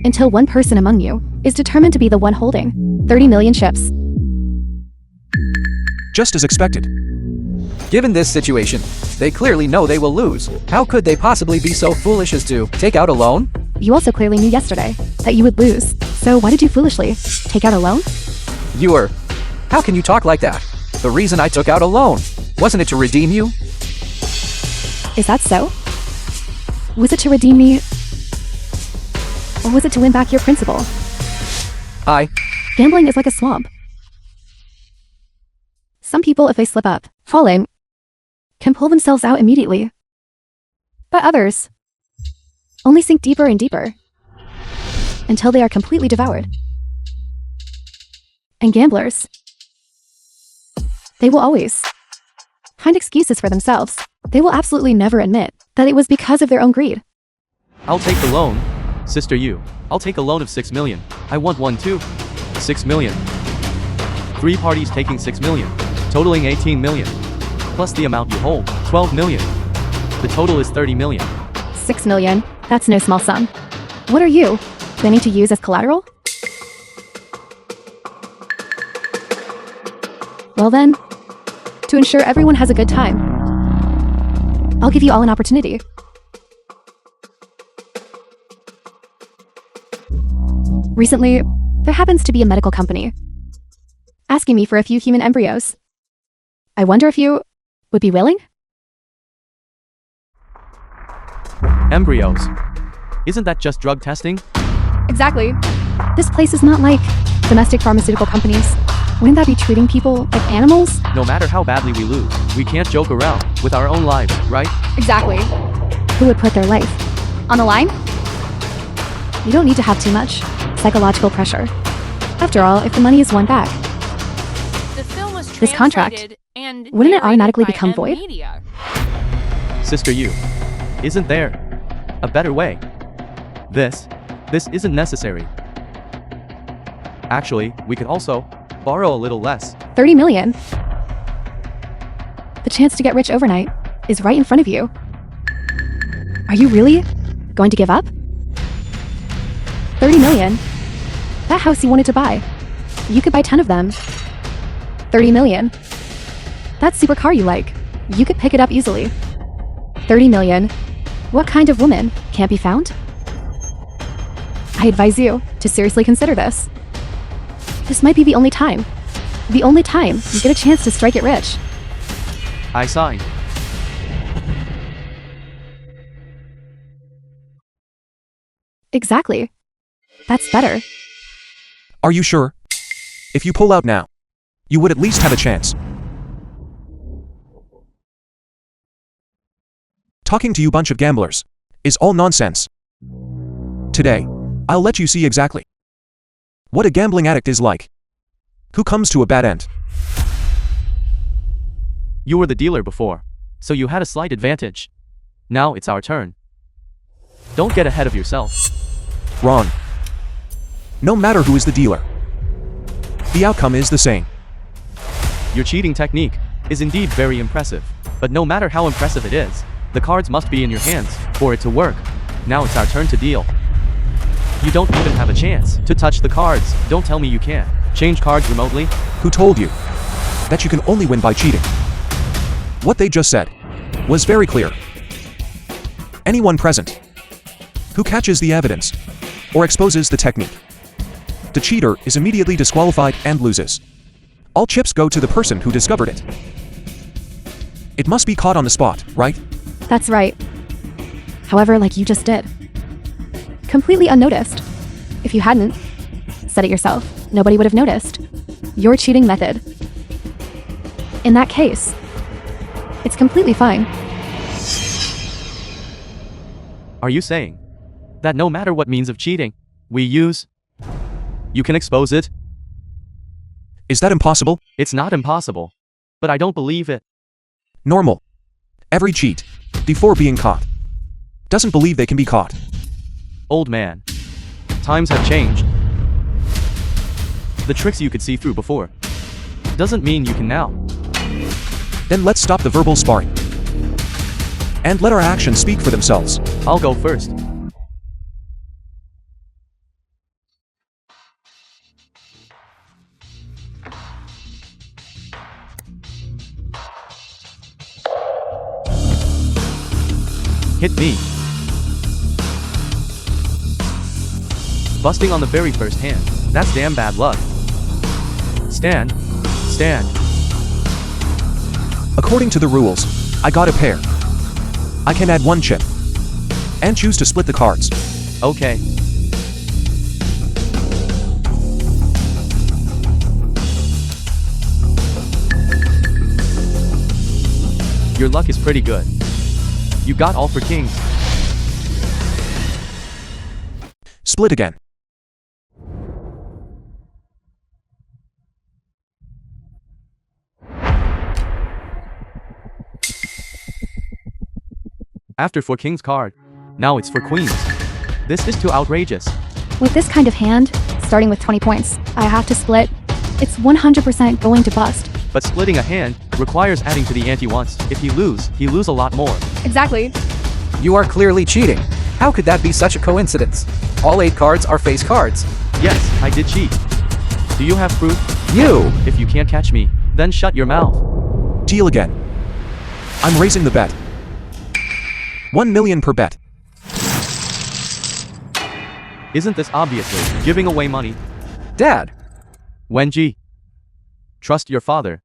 Until one person among you is determined to be the one holding 30 million chips. Just as expected. Given this situation, they clearly know they will lose. How could they possibly be so foolish as to take out a loan? You also clearly knew yesterday that you would lose. So why did you foolishly take out a loan? How can you talk like that? The reason I took out a loan, wasn't it to redeem you? Is that so? Was it to redeem me? Or was it to win back your principal? Gambling is like a swamp. Some people, if they slip up, fall in, can pull themselves out immediately. But others only sink deeper and deeper. until they are completely devoured. And gamblers, they will always find excuses for themselves. They will absolutely never admit that it was because of their own greed. I'll take the loan. Sister you. I'll take a loan of 6 million. I want one too. 6 million. 3 parties taking 6 million. Totaling 18 million. Plus the amount you hold, 12 million. The total is 30 million. 6 million, that's no small sum. What are you planning to use as collateral? Well then, to ensure everyone has a good time, I'll give you all an opportunity. Recently, there happens to be a medical company asking me for a few human embryos. I wonder if you would be willing? Embryos. Isn't that just drug testing? Exactly. This place is not like domestic pharmaceutical companies. Wouldn't that be treating people like animals? No matter how badly we lose, we can't joke around with our own lives, right? Exactly. Who would put their life on the line? You don't need to have too much psychological pressure. After all, if the money is won back, The film was This contract, translated and wouldn't it narrated automatically by become M void? Media. Sister you. Isn't there a better way? This isn't necessary. Actually, we could also borrow a little less. 30 million. The chance to get rich overnight is right in front of you. Are you really going to give up? 30 million? That house you wanted to buy, you could buy 10 of them. 30 million. That supercar you like, you could pick it up easily. 30 million. What kind of woman can't be found? I advise you to seriously consider this. This might be the only time you get a chance to strike it rich. I sign. Exactly. That's better. Are you sure? If you pull out now, you would at least have a chance. Talking to you bunch of gamblers is all nonsense. Today, I'll let you see exactly what a gambling addict is like. Who comes to a bad end. You were the dealer before, so you had a slight advantage. Now it's our turn. Don't get ahead of yourself. Wrong. No matter who is the dealer, the outcome is the same. Your cheating technique is indeed very impressive, but no matter how impressive it is, the cards must be in your hands for it to work. Now it's our turn to deal. You don't even have a chance to touch the cards. Don't tell me you can't change cards remotely. Who told you that you can only win by cheating? What they just said was very clear. Anyone present who catches the evidence or exposes the technique, the cheater is immediately disqualified and loses. All chips go to the person who discovered it. It must be caught on the spot, right? That's right. However, like you just did. Completely unnoticed. If you hadn't said it yourself, nobody would have noticed your cheating method. In that case, it's completely fine. Are you saying that no matter what means of cheating we use, you can expose it? Is that impossible? It's not impossible, but I don't believe it. Normal. Every cheat, before being caught, doesn't believe they can be caught. Old man, times have changed. The tricks you could see through before doesn't mean you can now. Then let's stop the verbal sparring and let our actions speak for themselves. I'll go first. Hit me. Busting on the very first hand. That's damn bad luck. Stand. Stand. According to the rules, I got a pair. I can add one chip and choose to split the cards. Okay. Your luck is pretty good. You got all for kings. Split again. After for King's card. Now it's for Queen's. This is too outrageous. With this kind of hand, starting with 20 points, I have to split. It's 100% going to bust. But splitting a hand requires adding to the ante once. If you lose a lot more. Exactly. You are clearly cheating. How could that be such a coincidence? All 8 cards are face cards. Yes, I did cheat. Do you have proof? You! If you can't catch me, then shut your mouth. Deal again. I'm raising the bet. 1 million per bet. Isn't this obviously giving away money? Dad! Wenji. Trust your father.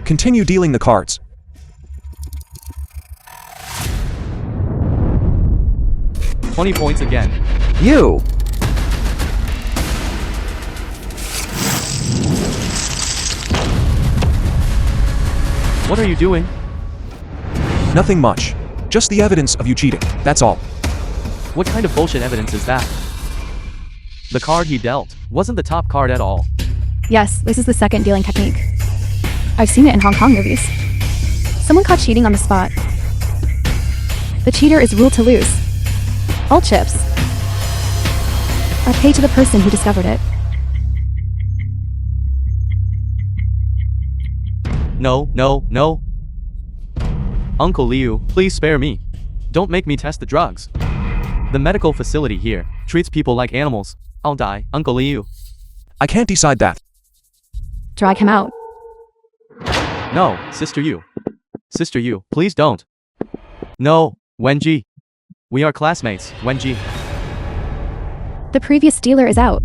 Continue dealing the cards. $20 points again. You! What are you doing? Nothing much. Just the evidence of you cheating, that's all. What kind of bullshit evidence is that? The card he dealt wasn't the top card at all. Yes, this is the second dealing technique. I've seen it in Hong Kong movies. Someone caught cheating on the spot. The cheater is ruled to lose. All chips are paid to the person who discovered it. No, no, no. Uncle Liu, please spare me. Don't make me test the drugs. The medical facility here treats people like animals. I'll die, Uncle Liu. I can't decide that. Drag him out. No, Sister Yu. Sister Yu, please don't. No, Wenji. We are classmates, Wenji. The previous dealer is out.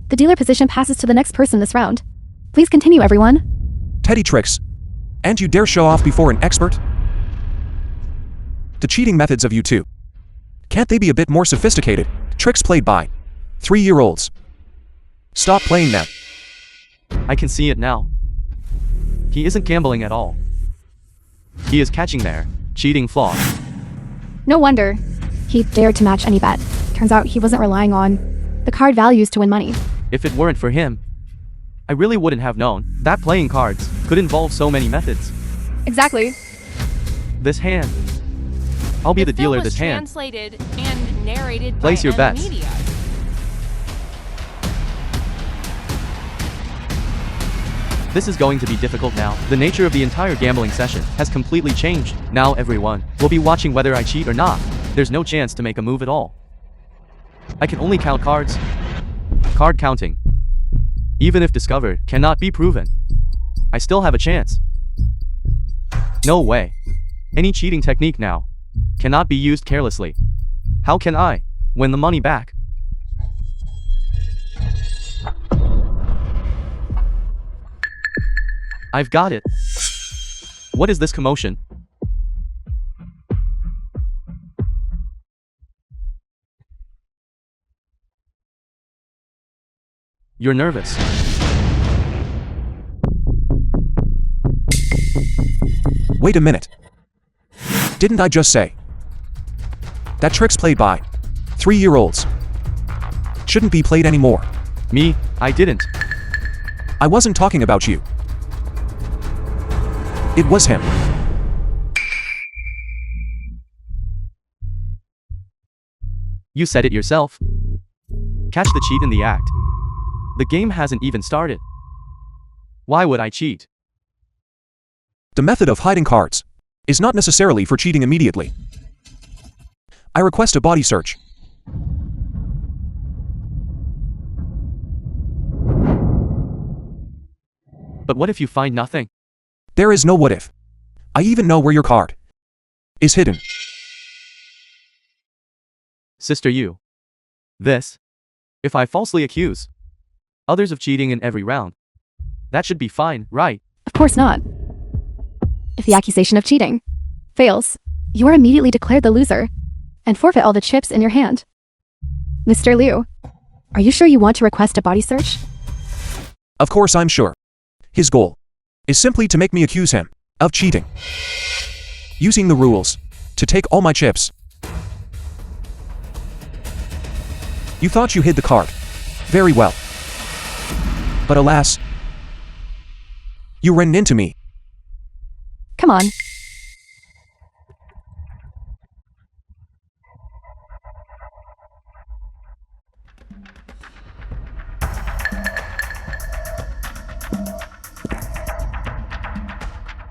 The dealer position passes to the next person this round. Please continue, everyone. Teddy tricks. And you dare show off before an expert? The cheating methods of you two. Can't they be a bit more sophisticated? Tricks played by 3-year-olds. Stop playing them. I can see it now. He isn't gambling at all. He is catching their cheating flaw. No wonder. He dared to match any bet. Turns out he wasn't relying on the card values to win money. If it weren't for him, I really wouldn't have known that playing cards could involve so many methods. Exactly. This hand. I'll be the film dealer was this hand. translated and narrated Place by your bets. Media. This is going to be difficult now. The nature of the entire gambling session has completely changed. Now everyone will be watching whether I cheat or not. There's no chance to make a move at all. I can only count cards. Card counting, even if discovered, cannot be proven. I still have a chance. No way. Any cheating technique now cannot be used carelessly. How can I win the money back? I've got it. What is this commotion? You're nervous. Wait a minute. Didn't I just say that tricks played by 3-year-olds shouldn't be played anymore? Me? I didn't. I wasn't talking about you. It was him. You said it yourself. Catch the cheat in the act. The game hasn't even started. Why would I cheat? The method of hiding cards is not necessarily for cheating immediately. I request a body search. But what if you find nothing? There is no what if. I even know where your card is hidden. Sister Yu. This. If I falsely accuse others of cheating in every round, that should be fine, right? Of course not. If the accusation of cheating fails, you are immediately declared the loser and forfeit all the chips in your hand. Mr. Liu, are you sure you want to request a body search? Of course I'm sure. His goal is simply to make me accuse him of cheating, using the rules to take all my chips. You thought you hid the card. Very well. But alas, you ran into me. Come on.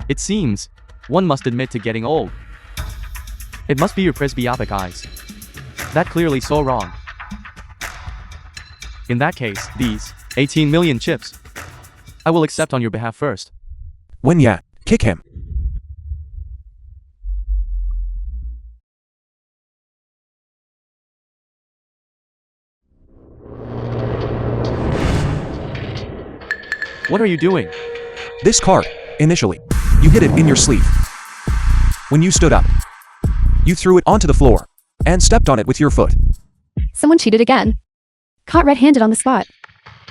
It seems, one must admit to getting old. It must be your presbyopic eyes. That clearly saw wrong. In that case, these 18 million chips, I will accept on your behalf first. When yeah, kick him. What are you doing? This card, initially, you hid it in your sleeve. When you stood up, you threw it onto the floor and stepped on it with your foot. Someone cheated again. Caught red-handed on the spot.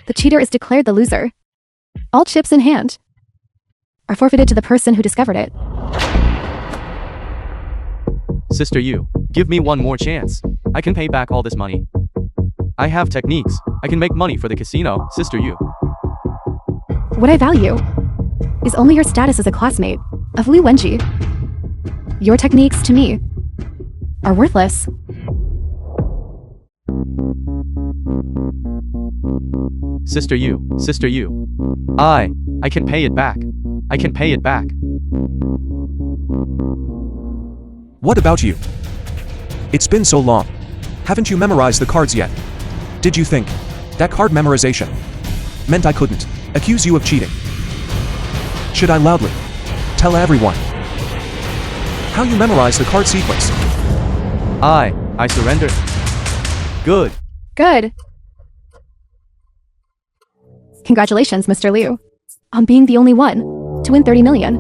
The cheater is declared the loser. All chips in hand are forfeited to the person who discovered it. Sister you, give me one more chance. I can pay back all this money. I have techniques. I can make money for the casino, sister you. What I value is only your status as a classmate of Liu Wenji. Your techniques, to me, are worthless. Sister you. I can pay it back. I can pay it back. What about you? It's been so long. Haven't you memorized the cards yet? Did you think that card memorization meant I couldn't accuse you of cheating? Should I loudly tell everyone how you memorize the card sequence? I surrender. Good. Good. Congratulations, Mr. Liu, on being the only one to win 30 million.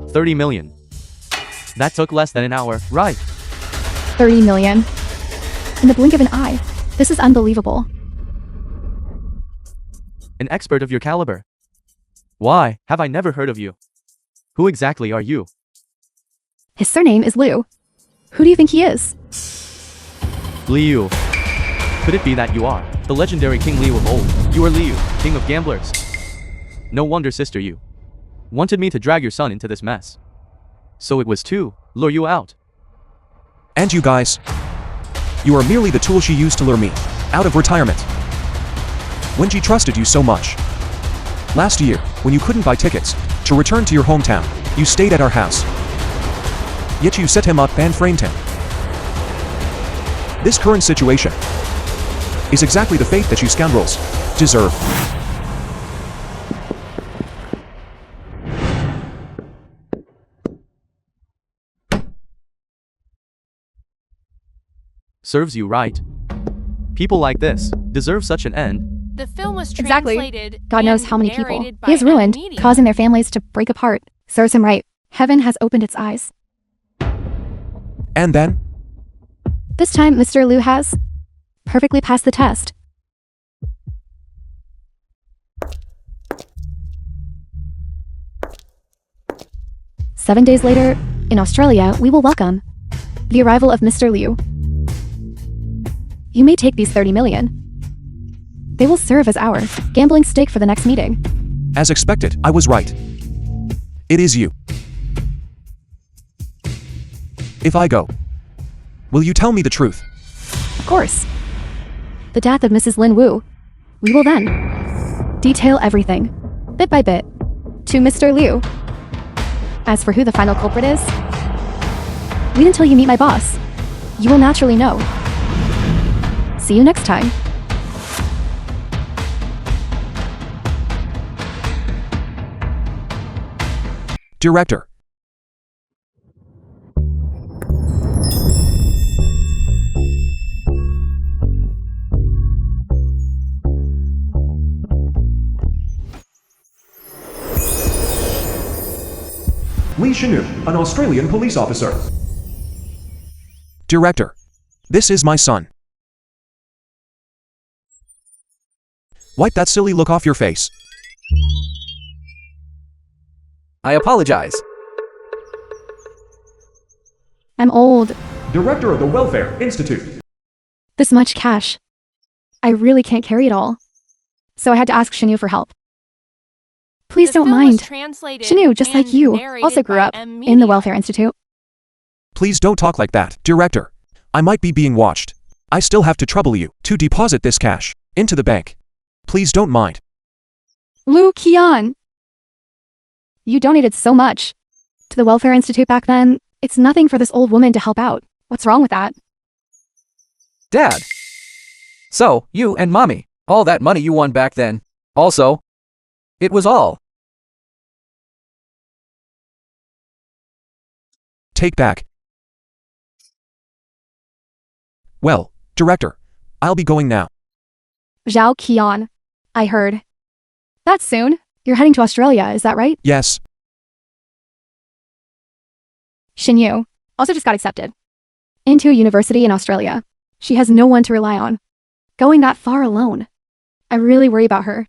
30 million. That took less than an hour, right? 30 million. In the blink of an eye. This is unbelievable. An expert of your caliber. Why have I never heard of you? Who exactly are you? His surname is Liu. Who do you think he is? Liu. Could it be that you are the legendary King Liu of old? You are Liu, king of gamblers. No wonder sister you wanted me to drag your son into this mess. So it was to lure you out. And you guys, you are merely the tool she used to lure me out of retirement. When she trusted you so much. Last year, when you couldn't buy tickets to return to your hometown, you stayed at our house. Yet you set him up and framed him. This current situation is exactly the fate that you scoundrels deserve. Serves you right. People like this deserve such an end. The film was Exactly. translated God knows and how many people narrated by he has ruined, a medium. causing their families to break apart. Serves him right. Heaven has opened its eyes. And then, This time, Mr. Liu has perfectly passed the test. Seven days later, in Australia, we will welcome the arrival of Mr. Liu. You may take these 30 million. They will serve as our gambling stake for the next meeting. as expected, I was right. It is you. If I go, will you tell me the truth? Of course. The death of Mrs. Lin Wu. We will then detail everything, bit by bit, to Mr. Liu. As for who the final culprit is, wait until you meet my boss. You will naturally know. See you next time. Director. Lee Shinu, an Australian police officer. Director. This is my son. Wipe that silly look off your face. I apologize. I'm old. Director of the Welfare Institute. This much cash. I really can't carry it all. So I had to ask Shinyu for help. Please The don't film was mind. translated Shinu, just like and you, narrated also grew by up M. in the Media. Welfare Institute. Please don't talk like that, director. I might be being watched. I still have to trouble you to deposit this cash into the bank. Please don't mind. Lu Qian! You donated so much to the Welfare Institute back then. It's nothing for this old woman to help out. What's wrong with that? Dad. So, you and Mommy, all that money you won back then. Also, it was all. Take back. Well, director, I'll be going now. Zhao Qian. I heard. That's soon. You're heading to Australia, is that right? Yes, Xinyu also just got accepted into a university in Australia. She has no one to rely on. Going that far alone. I really worry about her.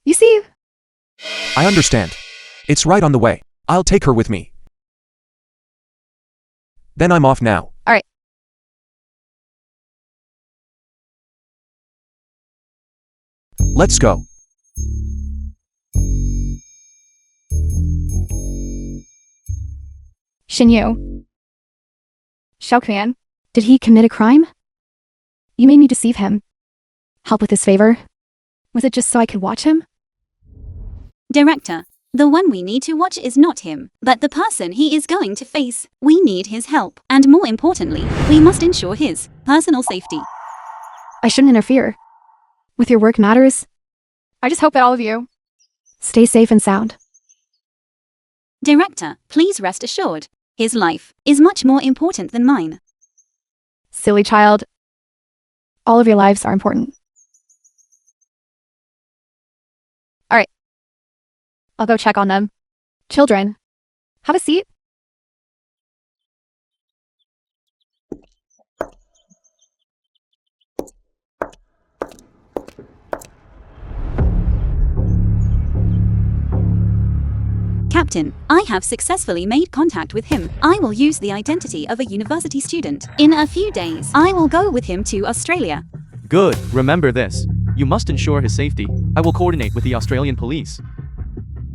You see, I understand. It's right on the way. I'll take her with me. Then I'm off now. all right. Let's go. Xinyu. Xiaoquan, did he commit a crime? You made me deceive him. Help with his favor? Was it just so I could watch him? Director, the one we need to watch is not him, but the person he is going to face. We need his help, and more importantly, we must ensure his personal safety. I shouldn't interfere. With your work matters. I just hope that all of you stay safe and sound. Director, please rest assured, his life is much more important than mine. Silly child. All of your lives are important. All right. I'll go check on them. Children, have a seat. Captain, I have successfully made contact with him. I will use the identity of a university student. In a few days, I will go with him to Australia. Good, remember this. You must ensure his safety. I will coordinate with the Australian police.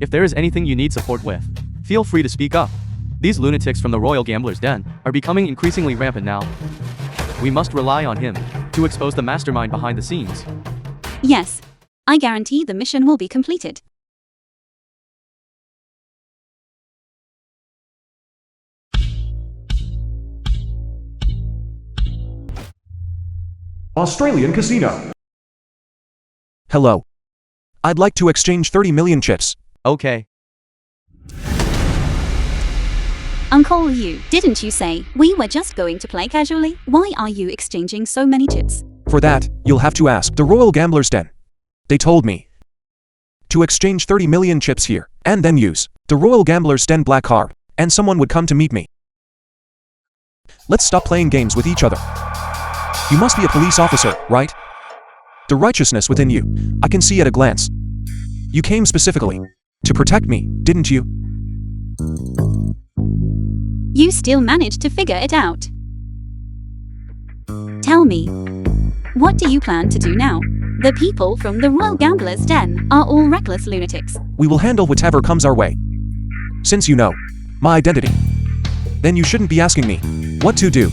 If there is anything you need support with, feel free to speak up. These lunatics from the Royal Gambler's Den are becoming increasingly rampant now. We must rely on him to expose the mastermind behind the scenes. Yes, I guarantee the mission will be completed. Australian casino. Hello. I'd like to exchange 30 million chips. Okay. Uncle Liu, didn't you say we were just going to play casually? Why are you exchanging so many chips? For that, you'll have to ask the Royal Gambler's Den. They told me to exchange 30 million chips here, and then use the Royal Gambler's Den black card, and someone would come to meet me. Let's stop playing games with each other. You must be a police officer, right? The righteousness within you, I can see at a glance. You came specifically to protect me, didn't you? You still managed to figure it out. Tell me, what do you plan to do now? The people from the Royal Gambler's Den are all reckless lunatics. We will handle whatever comes our way. Since you know my identity, then you shouldn't be asking me what to do.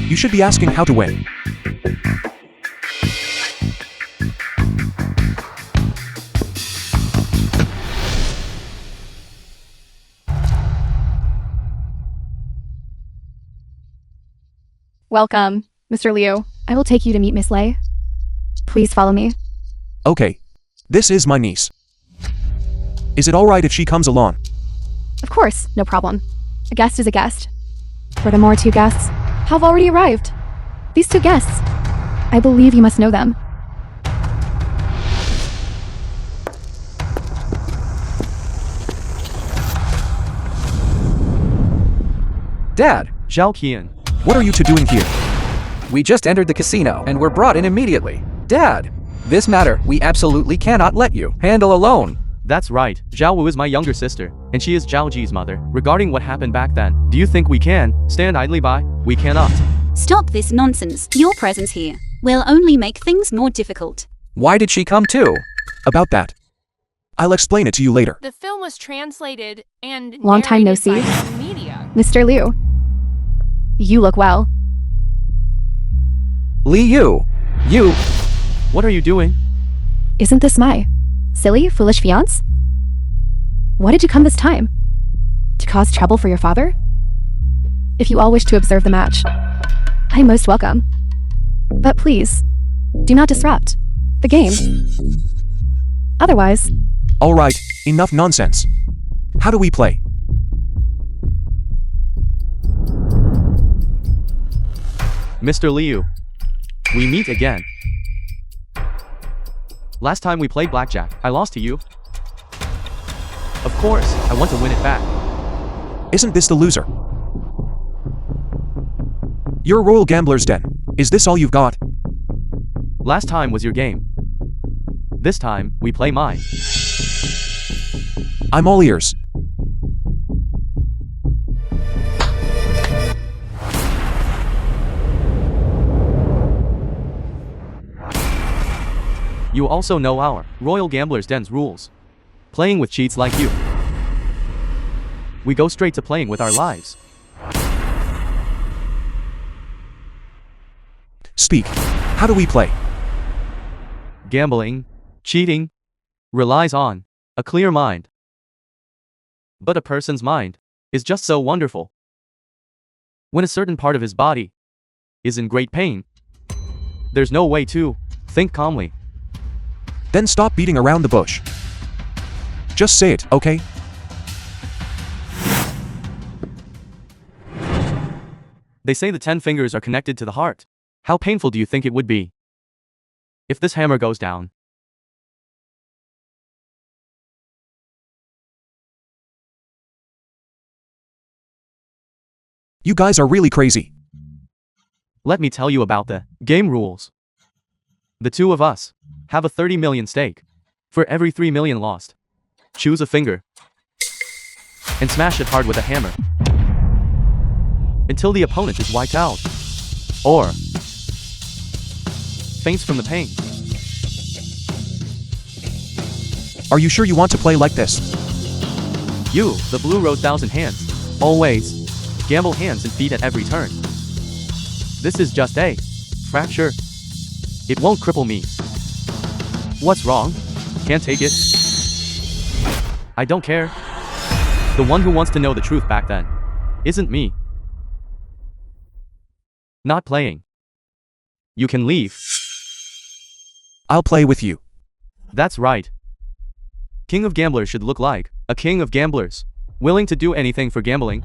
You should be asking how to win. Welcome, Mr. Liu. I will take you to meet Miss Lei. Please follow me. Okay. This is my niece. Is it alright if she comes along? Of course, no problem. A guest is a guest. Furthermore, 2 guests have already arrived. These 2 guests, I believe you must know them. Dad, Zhao Qian. What are you two doing here? we just entered the casino and were brought in immediately. Dad, this matter we absolutely cannot let you handle alone. That's right, Zhao Wu is my younger sister, and she is Zhao Ji's mother. Regarding what happened back then, do you think we can stand idly by? We cannot. Stop this nonsense. Your presence here will only make things more difficult. Why did she come too? About that. I'll explain it to you later. The film was translated and Long time no narrated by see. Song media. Mr. Liu. You look well. Li Yu. You. What are you doing? Isn't this my silly, foolish fiance? Why did you come this time? To cause trouble for your father? If you all wish to observe the match, I am most welcome. But please, do not disrupt the game. Otherwise, Alright, enough nonsense. How do we play? Mr. Liu. We meet again. Last time we played blackjack, I lost to you. Of course, I want to win it back. Isn't this the loser? You're a royal gambler's den. Is this all you've got? Last time was your game. This time, we play mine. I'm all ears. You also know our Royal Gambler's Den's rules. Playing with cheats like you. We go straight to playing with our lives. Speak. How do we play? Gambling, cheating, relies on a clear mind. But a person's mind is just so wonderful. When a certain part of his body is in great pain, there's no way to think calmly. Then stop beating around the bush. Just say it, okay? They say the 10 fingers are connected to the heart. How painful do you think it would be if this hammer goes down? You guys are really crazy. Let me tell you about the game rules. The two of us have a 30 million stake. For every 3 million lost, choose a finger and smash it hard with a hammer until the opponent is wiped out or faints from the pain. Are you sure you want to play like this? You, the blue rose 1,000 hands, always gamble hands and feet at every turn. This is just a fracture. It won't cripple me. What's wrong? Can't take it? I don't care. The one who wants to know the truth back then isn't me. Not playing. You can leave. I'll play with you. That's right. King of gamblers should look like a king of gamblers, willing to do anything for gambling.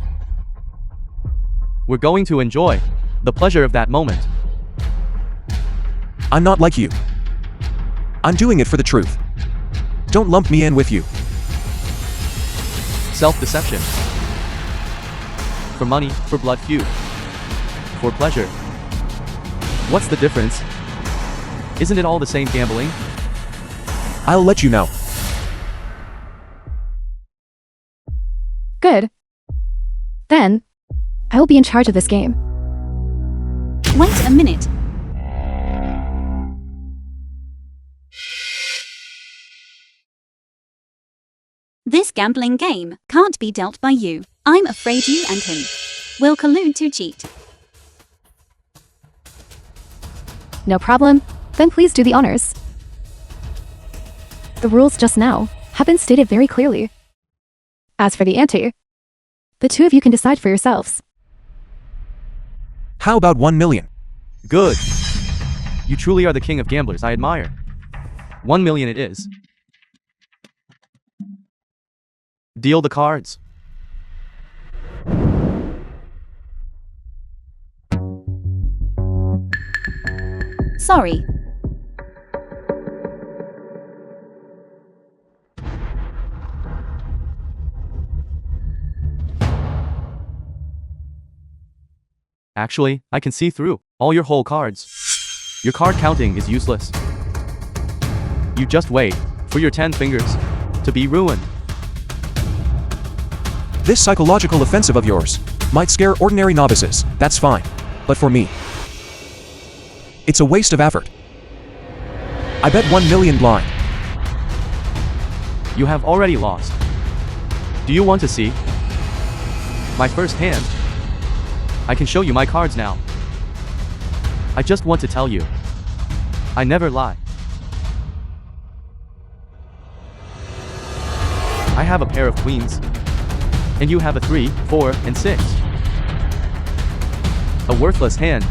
We're going to enjoy the pleasure of that moment. I'm not like you. I'm doing it for the truth. Don't lump me in with you. Self-deception. For money, for blood feud. For pleasure. What's the difference? Isn't it all the same gambling? I'll let you know. good. Then, I will be in charge of this game. Wait a minute. This gambling game can't be dealt by you. I'm afraid you and him will collude to cheat. No problem. Then please do the honors. The rules just now have been stated very clearly. As for the ante, the two of you can decide for yourselves. How about 1 million? Good. You truly are the king of gamblers I admire. 1 million it is. Deal the cards. Sorry. Actually, I can see through all your whole cards. Your card counting is useless. You just wait for your 10 fingers to be ruined. This psychological offensive of yours might scare ordinary novices, that's fine. But for me, it's a waste of effort. I bet 1 million blind. You have already lost. Do you want to see my first hand? I can show you my cards now. I just want to tell you, I never lie. I have a pair of queens, and you have a 3, 4, and 6. A worthless hand.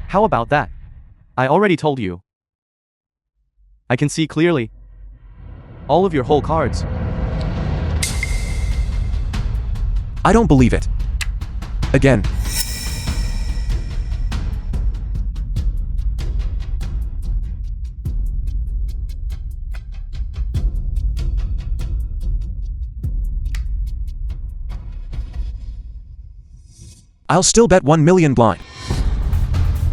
How about that? I already told you. I can see clearly all of your whole cards. I don't believe it. Again. I'll still bet 1 million blind.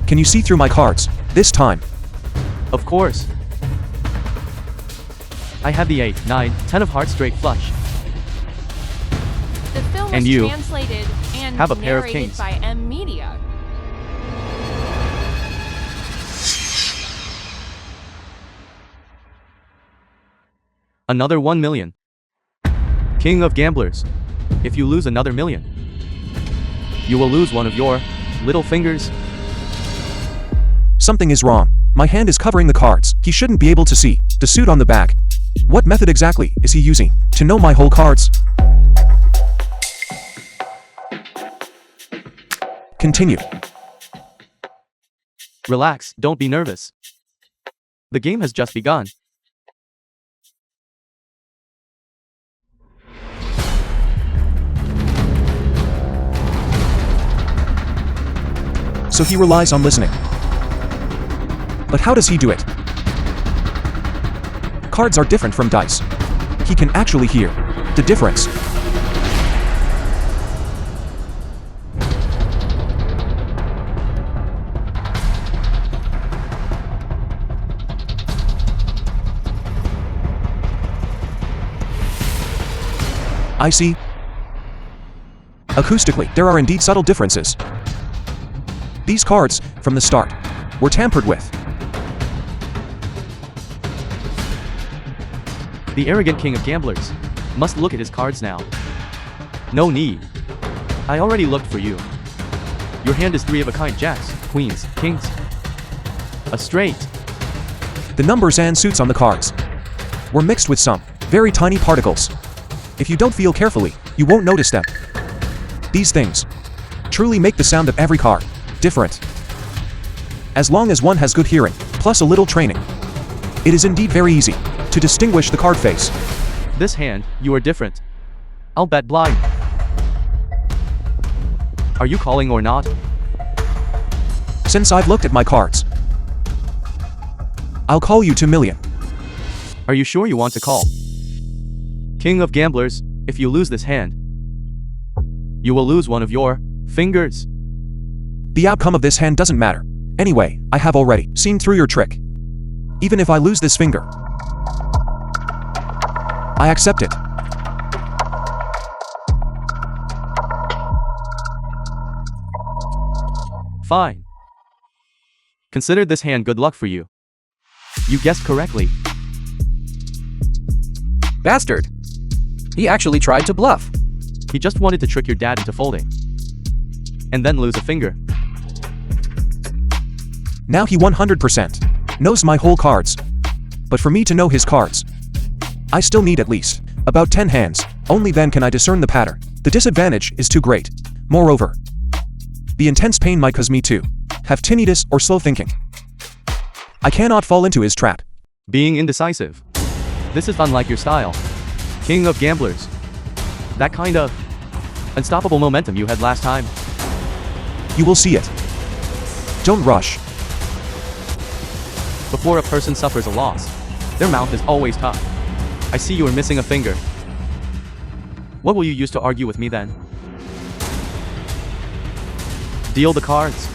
Can you see through my cards this time? Of course. I have the 8, 9, 10 of hearts straight flush. The film And was you translated and have a pair of narrated kings. by M Media. Another 1 million. King of gamblers. If you lose another million, you will lose one of your little fingers. Something is wrong. My hand is covering the cards. He shouldn't be able to see the suit on the back. What method exactly is he using to know my whole cards? Continue. Relax, don't be nervous. The game has just begun. So he relies on listening. But how does he do it? Cards are different from dice. He can actually hear the difference. I see. Acoustically, there are indeed subtle differences. These cards, from the start, were tampered with. The arrogant king of gamblers must look at his cards now. No need. I already looked for you. Your hand is 3 of a kind: jacks, queens, kings. A straight. The numbers and suits on the cards were mixed with some very tiny particles. If you don't feel carefully, you won't notice them. These things truly make the sound of every card different. As long as one has good hearing, plus a little training, it is indeed very easy to distinguish the card face. This hand, you are different. I'll bet blind. Are you calling or not? Since I've looked at my cards, I'll call you 2 million. Are you sure you want to call? King of gamblers, if you lose this hand, you will lose one of your fingers. The outcome of this hand doesn't matter. Anyway, I have already seen through your trick. Even if I lose this finger, I accept it. Fine. Consider this hand good luck for you. You guessed correctly. Bastard. He actually tried to bluff. He just wanted to trick your dad into folding. And then lose a finger. Now he 100% knows my whole cards. But for me to know his cards, I still need at least about 10 hands. Only then can I discern the pattern. The disadvantage is too great. Moreover, the intense pain might cause me to have tinnitus or slow thinking. I cannot fall into his trap. Being indecisive. This is unlike your style. King of gamblers. That kind of unstoppable momentum you had last time. You will see it. Don't rush. Before a person suffers a loss, their mouth is always tough. I see you are missing a finger. What will you use to argue with me then? Deal the cards.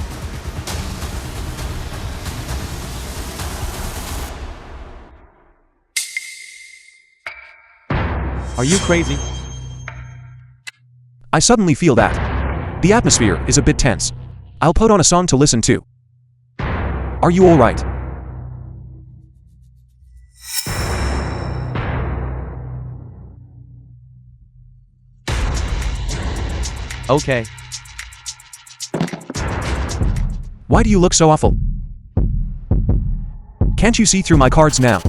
Are you crazy? I suddenly feel that the atmosphere is a bit tense. I'll put on a song to listen to. Are you alright? Okay. Why do you look so awful? Can't you see through my cards now?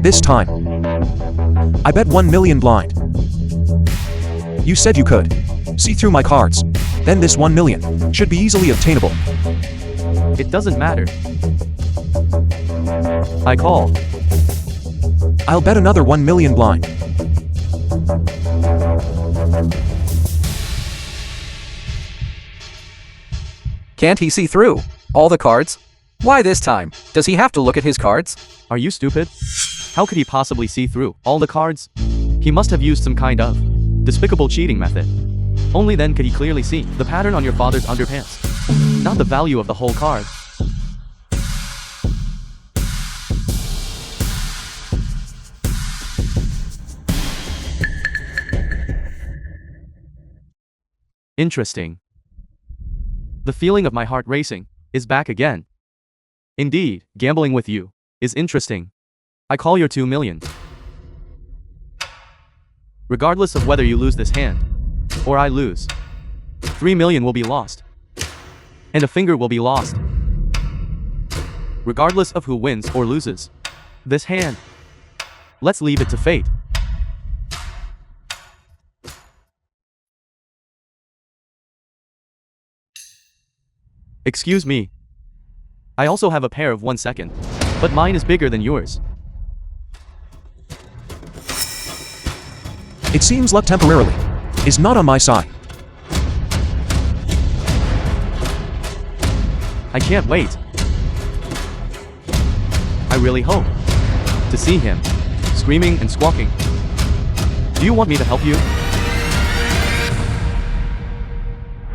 This time. I bet 1 million blind. You said you could see through my cards. Then this 1 million should be easily obtainable. It doesn't matter. I call. I'll bet another 1 million blind. Can't he see through all the cards? Why this time? Does he have to look at his cards? Are you stupid? How could he possibly see through all the cards? He must have used some kind of despicable cheating method. Only then could he clearly see the pattern on your father's underpants, not the value of the whole card. Interesting. The feeling of my heart racing is back again. Indeed, gambling with you is interesting. I call your 2 million. Regardless of whether you lose this hand or I lose, 3 million will be lost. And a finger will be lost. Regardless of who wins or loses this hand, let's leave it to fate. Excuse me. I also have a pair of 1 second, but mine is bigger than yours. It seems luck temporarily is not on my side. I can't wait. I really hope to see him screaming and squawking. Do you want me to help you?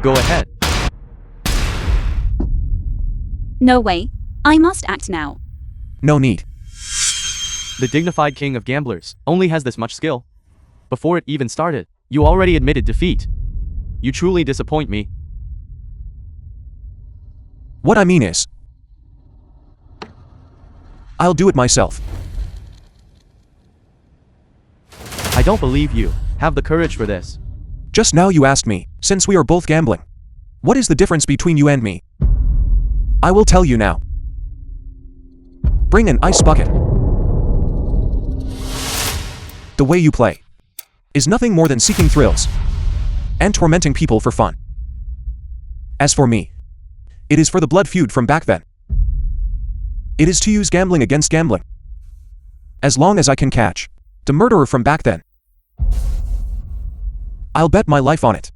Go ahead. No way. I must act now. No need. The dignified king of gamblers only has this much skill. Before it even started, you already admitted defeat. You truly disappoint me. What I mean is, I'll do it myself. I don't believe you have the courage for this. Just now you asked me, since we are both gambling, what is the difference between you and me? I will tell you now. Bring an ice bucket. The way you play is nothing more than seeking thrills and tormenting people for fun. As for me, it is for the blood feud from back then. It is to use gambling against gambling. As long as I can catch the murderer from back then, I'll bet my life on it.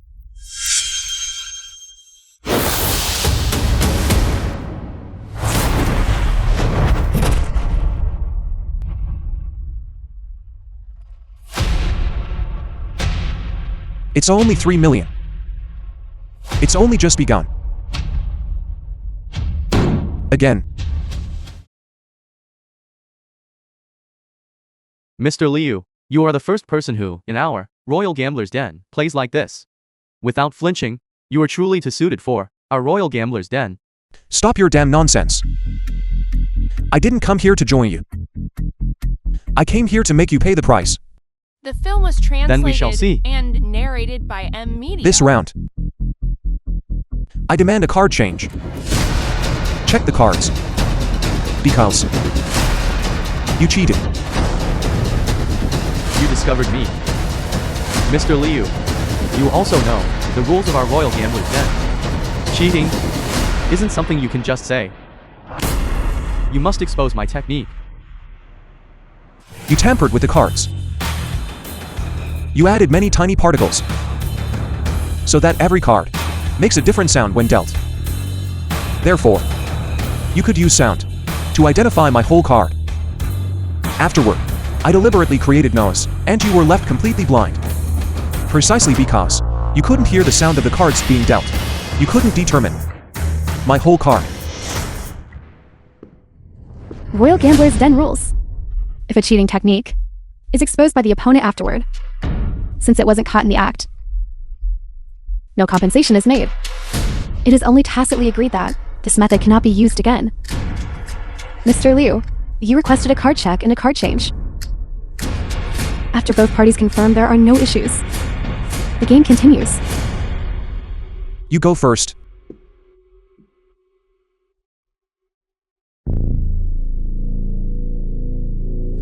It's only 3 million. It's only just begun. Again. Mr. Liu, you are the first person who, in our Royal Gambler's Den, plays like this. Without flinching, you are truly too suited for our Royal Gambler's Den. Stop your damn nonsense. I didn't come here to join you. I came here to make you pay the price. The film was translated Then we shall see. and narrated by M Media. This round, I demand a card change. Check the cards. Because you cheated. You discovered me. Mr. Liu, you also know the rules of our Royal Gambler's Den. Cheating isn't something you can just say. You must expose my technique. You tampered with the cards. You added many tiny particles, so that every card makes a different sound when dealt. Therefore, you could use sound to identify my whole card. Afterward, I deliberately created noise, and you were left completely blind. Precisely because you couldn't hear the sound of the cards being dealt. You couldn't determine my whole card. Royal Gambler's Den rules. If a cheating technique is exposed by the opponent afterward, since it wasn't caught in the act, no compensation is made. It is only tacitly agreed that this method cannot be used again. Mr. Liu, you requested a card check and a card change. After both parties confirm there are no issues, the game continues. You go first.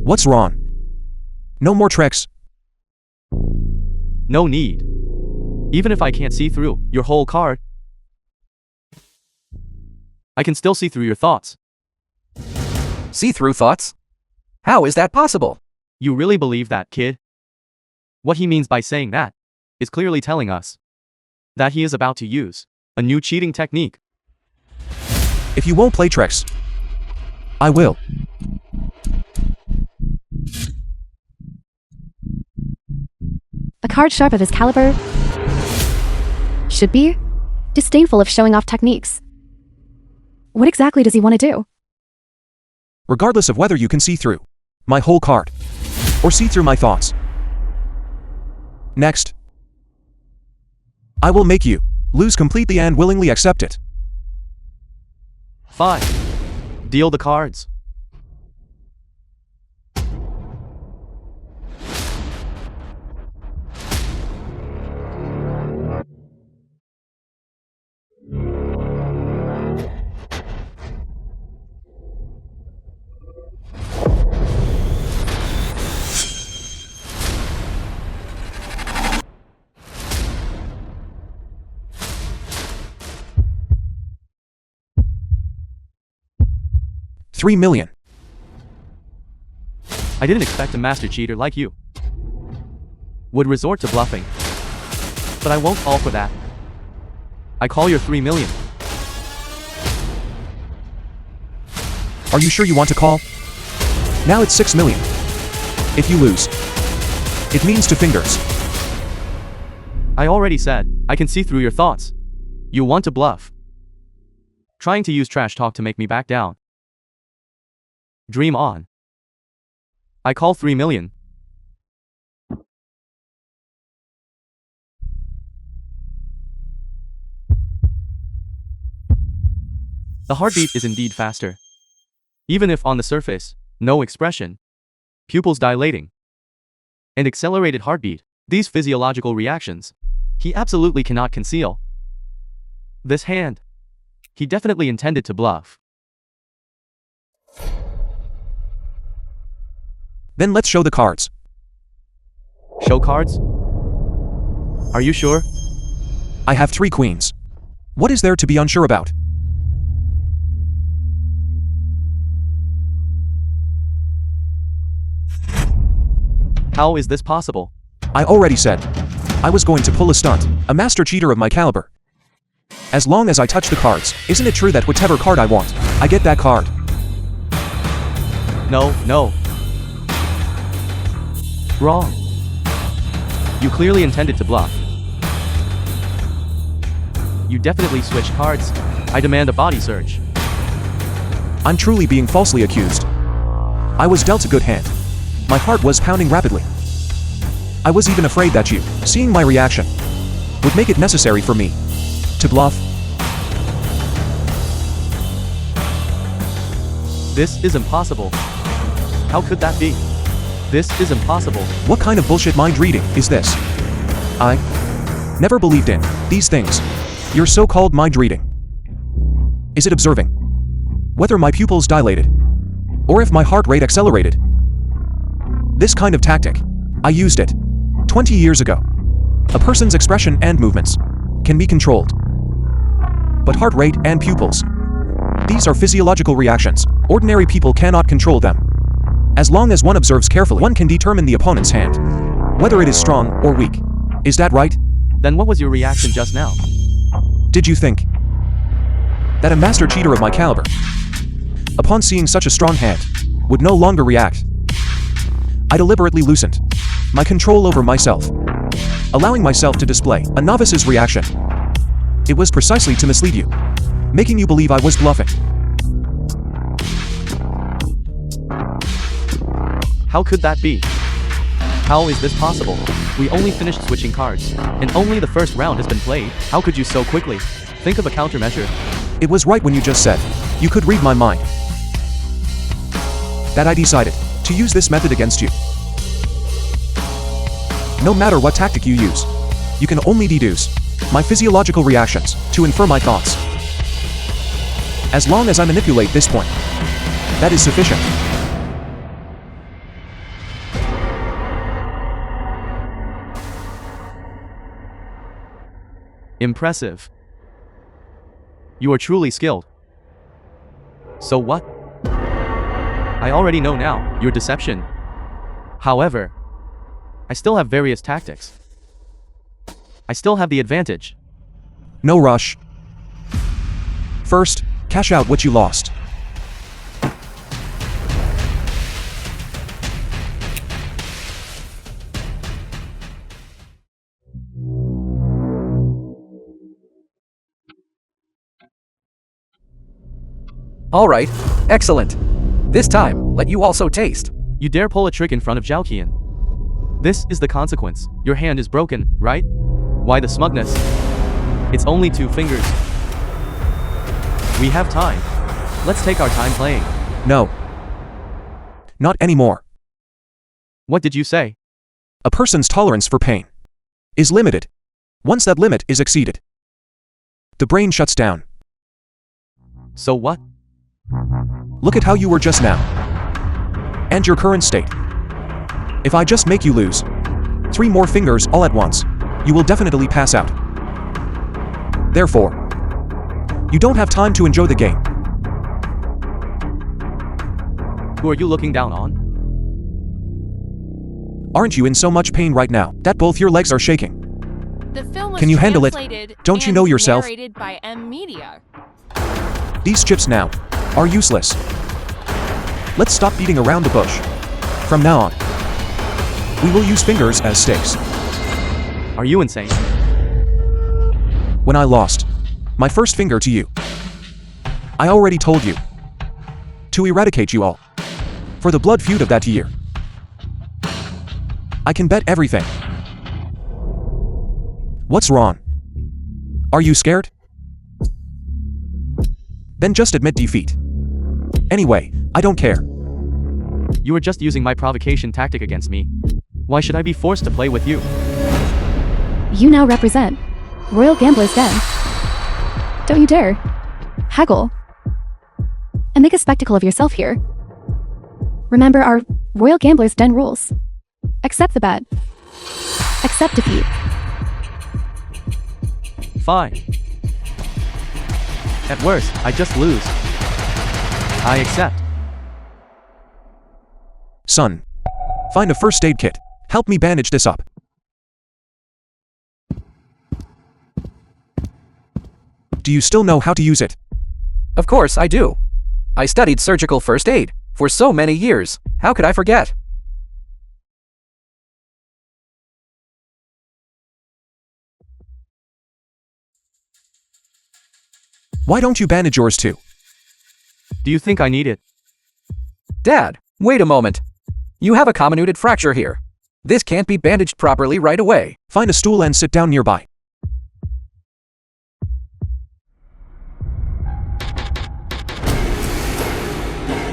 What's wrong? No more tricks. No need. Even if I can't see through your whole card, I can still see through your thoughts. See-through thoughts? How is that possible? You really believe that, kid? What he means by saying that is clearly telling us that he is about to use a new cheating technique. If you won't play tricks, I will. A card sharp of his caliber should be disdainful of showing off techniques. What exactly does he want to do? Regardless of whether you can see through my whole card or see through my thoughts. Next, I will make you lose completely and willingly accept it. Fine. Deal the cards. $3 million. I didn't expect a master cheater like you would resort to bluffing. But I won't fall for that. I call your 3 million. Are you sure you want to call? Now it's 6 million. If you lose, it means 2 fingers. I already said, I can see through your thoughts. You want to bluff. Trying to use trash talk to make me back down. Dream on. I call 3 million. The heartbeat is indeed faster. Even if on the surface, no expression, pupils dilating, and accelerated heartbeat, these physiological reactions, he absolutely cannot conceal. This hand, he definitely intended to bluff. Then let's show the cards. Show cards? Are you sure? I have 3 queens. What is there to be unsure about? How is this possible? I already said I was going to pull a stunt, a master cheater of my caliber. As long as I touch the cards, isn't it true that whatever card I want, I get that card? No, no. Wrong. You clearly intended to bluff. You definitely switched cards. I demand a body search. I'm truly being falsely accused. I was dealt a good hand. My heart was pounding rapidly. I was even afraid that you, seeing my reaction, would make it necessary for me to bluff. This is impossible. How could that be? This is impossible. What kind of bullshit mind reading is this? I never believed in these things. Your so-called mind reading. Is it observing whether my pupils dilated or if my heart rate accelerated? This kind of tactic, I used it 20 years ago. A person's expression and movements can be controlled. But heart rate and pupils, these are physiological reactions. Ordinary people cannot control them. As long as one observes carefully, one can determine the opponent's hand, whether it is strong or weak. Is that right? Then what was your reaction just now? Did you think that a master cheater of my caliber, upon seeing such a strong hand, would no longer react? I deliberately loosened my control over myself, allowing myself to display a novice's reaction. It was precisely to mislead you, making you believe I was bluffing. How could that be? How is this possible? We only finished switching cards, and only the first round has been played. How could you so quickly think of a countermeasure? It was right when you just said you could read my mind that I decided to use this method against you. No matter what tactic you use, you can only deduce my physiological reactions to infer my thoughts. As long as I manipulate this point, that is sufficient. Impressive. You are truly skilled. So what? I already know now, your deception. However, I still have various tactics. I still have the advantage. No rush. First, cash out what you lost. All right, excellent. This time, let you also taste. You dare pull a trick in front of Zhao Qian. This is the consequence. Your hand is broken, right? Why the smugness? It's only 2 fingers. We have time. Let's take our time playing. No. Not anymore. What did you say? A person's tolerance for pain is limited. Once that limit is exceeded, the brain shuts down. So what? Look at how you were just now, and your current state. If I just make you lose 3 more fingers all at once, you will definitely pass out. Therefore, you don't have time to enjoy the game. Who are you looking down on? Aren't you in so much pain right now that both your legs are shaking? The film was Can you handle it? translated Don't you and know yourself? narrated by Media. These chips now are useless. Let's stop beating around the bush. From now on, we will use fingers as stakes. Are you insane? When I lost my first finger to you, I already told you to eradicate you all for the blood feud of that year. I can bet everything. What's wrong? Are you scared? Then just admit defeat. Anyway, I don't care. You were just using my provocation tactic against me. Why should I be forced to play with you? You now represent Royal Gambler's Den. Don't you dare haggle and make a spectacle of yourself here. Remember our Royal Gambler's Den rules. Accept the bet. Accept defeat. Fine. At worst, I just lose. I accept. Son, find a first aid kit. Help me bandage this up. Do you still know how to use it? Of course I do. I studied surgical first aid for so many years. How could I forget? Why don't you bandage yours too? Do you think I need it? Dad, wait a moment. You have a comminuted fracture here. This can't be bandaged properly right away. Find a stool and sit down nearby.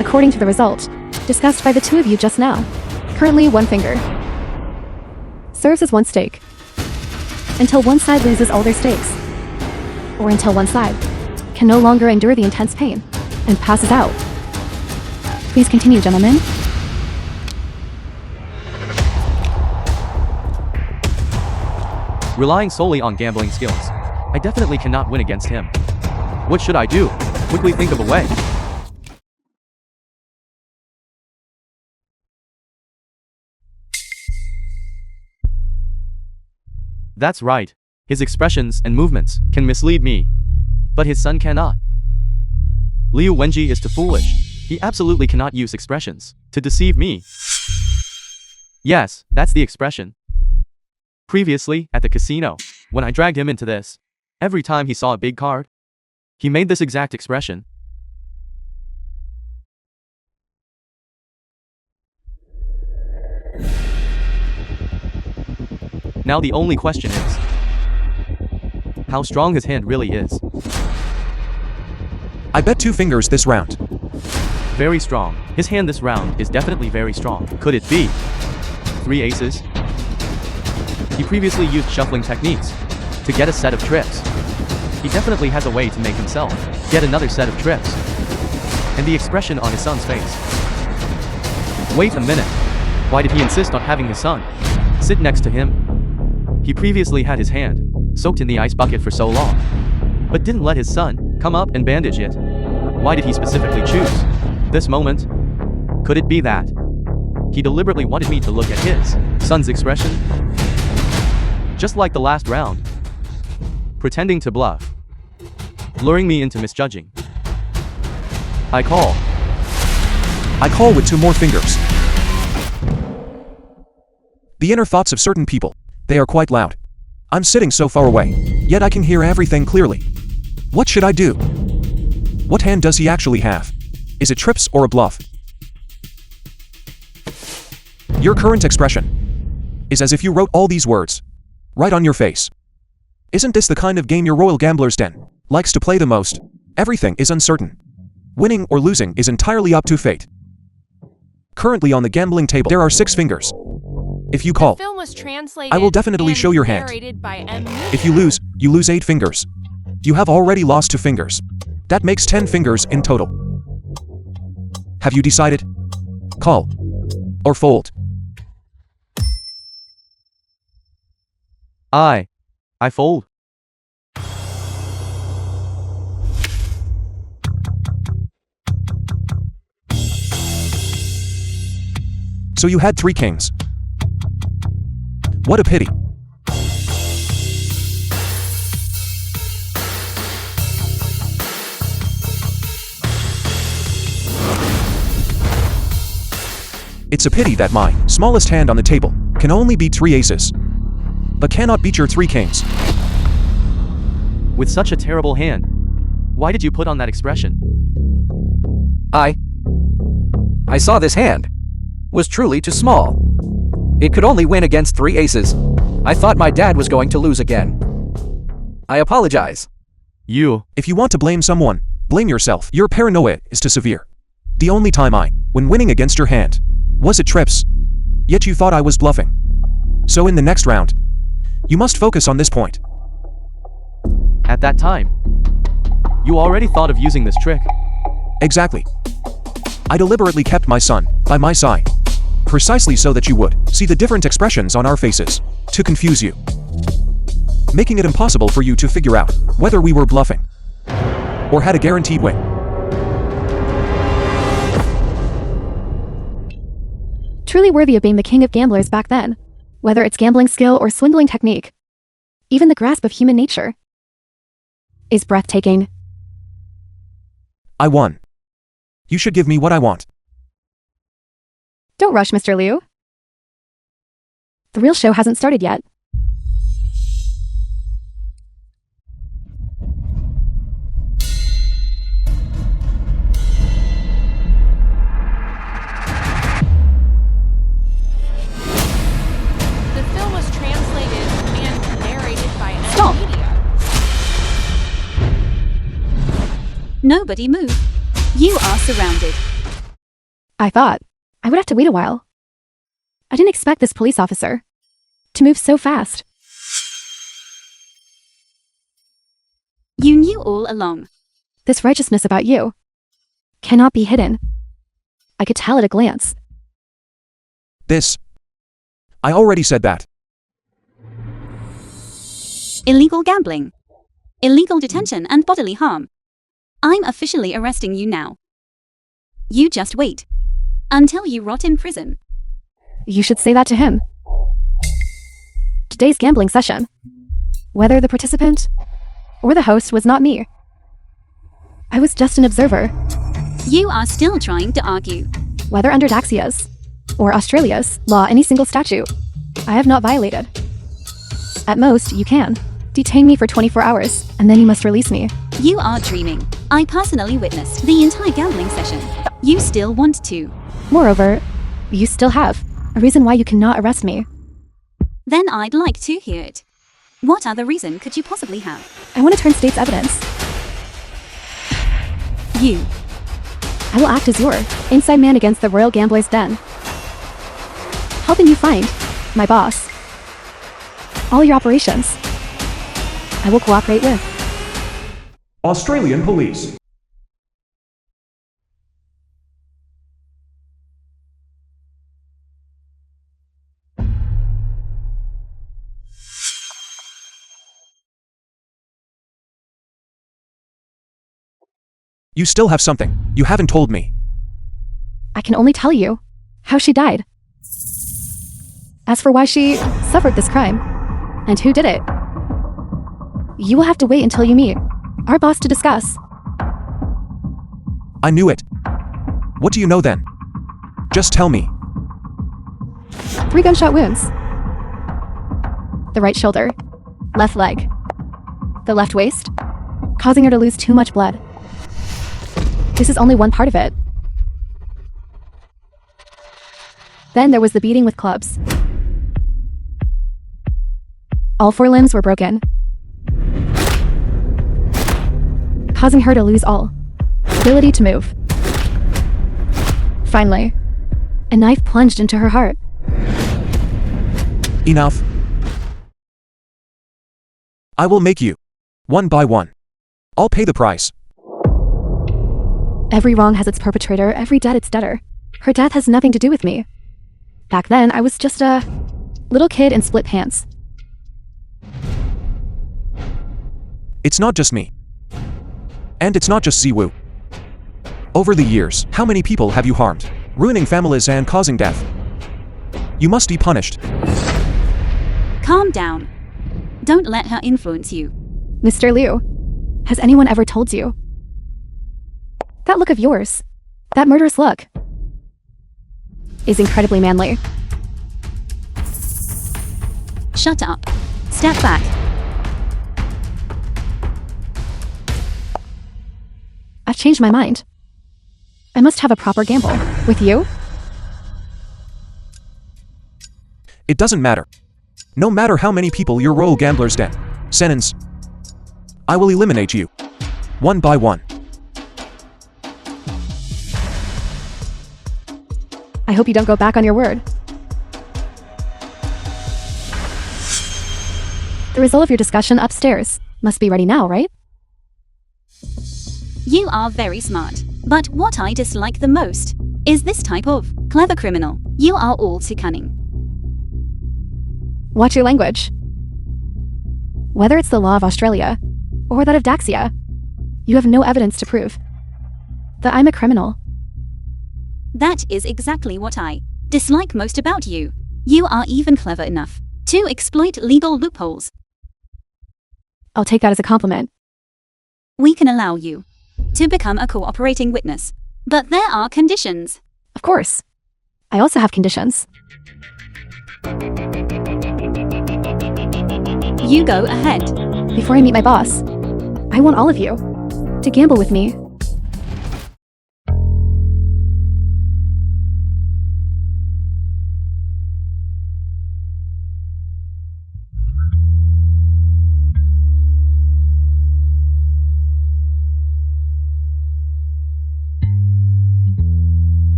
According to the result discussed by the 2 of you just now, currently 1 finger serves as 1 stake until one side loses all their stakes, or until one side can no longer endure the intense pain and passes out. Please continue, gentlemen. Relying solely on gambling skills, I definitely cannot win against him. What should I do? Quickly think of a way. That's right. His expressions and movements can mislead me, but his son cannot. Liu Wenji is too foolish. He absolutely cannot use expressions to deceive me. Yes, that's the expression. Previously, at the casino, when I dragged him into this, every time he saw a big card, he made this exact expression. Now the only question is, how strong his hand really is. I bet 2 fingers this round. Very strong. His hand this round is definitely very strong. Could it be 3 aces? He previously used shuffling techniques to get a set of tricks. He definitely has a way to make himself get another set of tricks. And the expression on his son's face. Wait a minute. Why did he insist on having his son sit next to him? He previously had his hand soaked in the ice bucket for so long, but didn't let his son come up and bandage it. Why did he specifically choose this moment? Could it be that he deliberately wanted me to look at his son's expression? Just like the last round. Pretending to bluff. Luring me into misjudging. I call with 2 more fingers. The inner thoughts of certain people, they are quite loud. I'm sitting so far away, yet I can hear everything clearly. What should I do? What hand does he actually have? Is it trips or a bluff? Your current expression is as if you wrote all these words right on your face. Isn't this the kind of game your royal gambler's den likes to play the most? Everything is uncertain. Winning or losing is entirely up to fate. Currently on the gambling table, there are 6 fingers. If you call, Film was translated I will definitely and show your hand. narrated by M. If you lose 8 fingers. You have already lost 2 fingers. That makes 10 fingers in total. Have you decided? Call or fold? I fold. So you had 3 kings. What a pity. It's a pity that my smallest hand on the table can only beat 3 aces, but cannot beat your 3 kings. With such a terrible hand, why did you put on that expression? I saw this hand was truly too small. It could only win against 3 aces. I thought my dad was going to lose again. I apologize. If you want to blame someone, blame yourself. Your paranoia is too severe. The only time when winning against your hand, was it trips? Yet you thought I was bluffing. So in the next round, you must focus on this point. At that time, you already thought of using this trick. Exactly. I deliberately kept my son by my side, precisely so that you would see the different expressions on our faces, to confuse you, making it impossible for you to figure out whether we were bluffing or had a guaranteed win. Truly worthy of being the king of gamblers back then, whether it's gambling skill or swindling technique. Even the grasp of human nature is breathtaking. I won. You should give me what I want. Don't rush, Mr. Liu. The real show hasn't started yet. The film was translated and narrated by M. Stop. Media. Nobody move. You are surrounded. I thought I would have to wait a while. I didn't expect this police officer to move so fast. You knew all along. This righteousness about you cannot be hidden. I could tell at a glance. I already said that. Illegal gambling. Illegal detention and bodily harm. I'm officially arresting you now. You just wait. Until you rot in prison. You should say that to him. Today's gambling session, whether the participant or the host, was not me. I was just an observer. You are still trying to argue. Whether under Daxia's or Australia's law, any single statute, I have not violated. At most, you can detain me for 24 hours, and then you must release me. You are dreaming. I personally witnessed the entire gambling session. You still want to. Moreover, you still have a reason why you cannot arrest me. Then I'd like to hear it. What other reason could you possibly have? I want to turn state's evidence. You. I will act as your inside man against the royal gambler's den, helping you find my boss. all your operations. I will cooperate with. Australian police. You still have something you haven't told me. I can only tell you how she died. As for why she suffered this crime, and who did it, you will have to wait until you meet our boss to discuss. I knew it. What do you know then? Just tell me. 3 gunshot wounds. The right shoulder, left leg, the left waist, causing her to lose too much blood. This is only one part of it. Then there was the beating with clubs. All 4 limbs were broken, causing her to lose all ability to move. Finally, a knife plunged into her heart. Enough. I will make you, one by one. I'll pay the price. Every wrong has its perpetrator, every debt its debtor. Her death has nothing to do with me. Back then, I was just a little kid in split pants. It's not just me. And it's not just Ziwu. Over the years, how many people have you harmed, ruining families and causing death? You must be punished. Calm down. Don't let her influence you. Mr. Liu, has anyone ever told you? That look of yours, that murderous look, is incredibly manly. Shut up. Step back. I've changed my mind. I must have a proper gamble. With you? It doesn't matter. No matter how many people your royal gambler's den sentence, I will eliminate you, one by one. I hope you don't go back on your word. The result of your discussion upstairs must be ready now, right? You are very smart. But what I dislike the most is this type of clever criminal. You are all too cunning. Watch your language. Whether it's the law of Australia or that of Daxia, you have no evidence to prove that I'm a criminal. That is exactly what I dislike most about you. You are even clever enough to exploit legal loopholes. I'll take that as a compliment. We can allow you to become a cooperating witness, but there are conditions. Of course. I also have conditions. You go ahead. Before I meet my boss, I want all of you to gamble with me.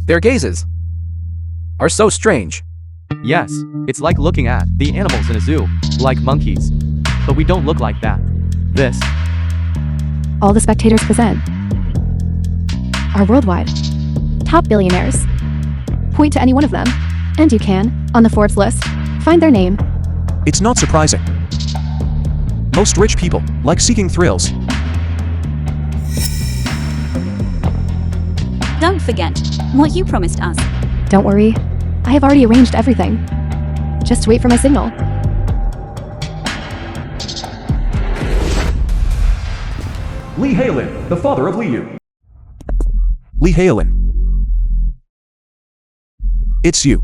Their gazes are so strange. Yes, it's like looking at the animals in a zoo, like monkeys. But we don't look like that. This. All the spectators present are worldwide top billionaires. Point to any one of them, and you can, on the Forbes list, find their name. It's not surprising. Most rich people like seeking thrills. Don't forget what you promised us. Don't worry, I have already arranged everything. Just wait for my signal. Lee Halin, the father of Liu. Lee Halin. It's you.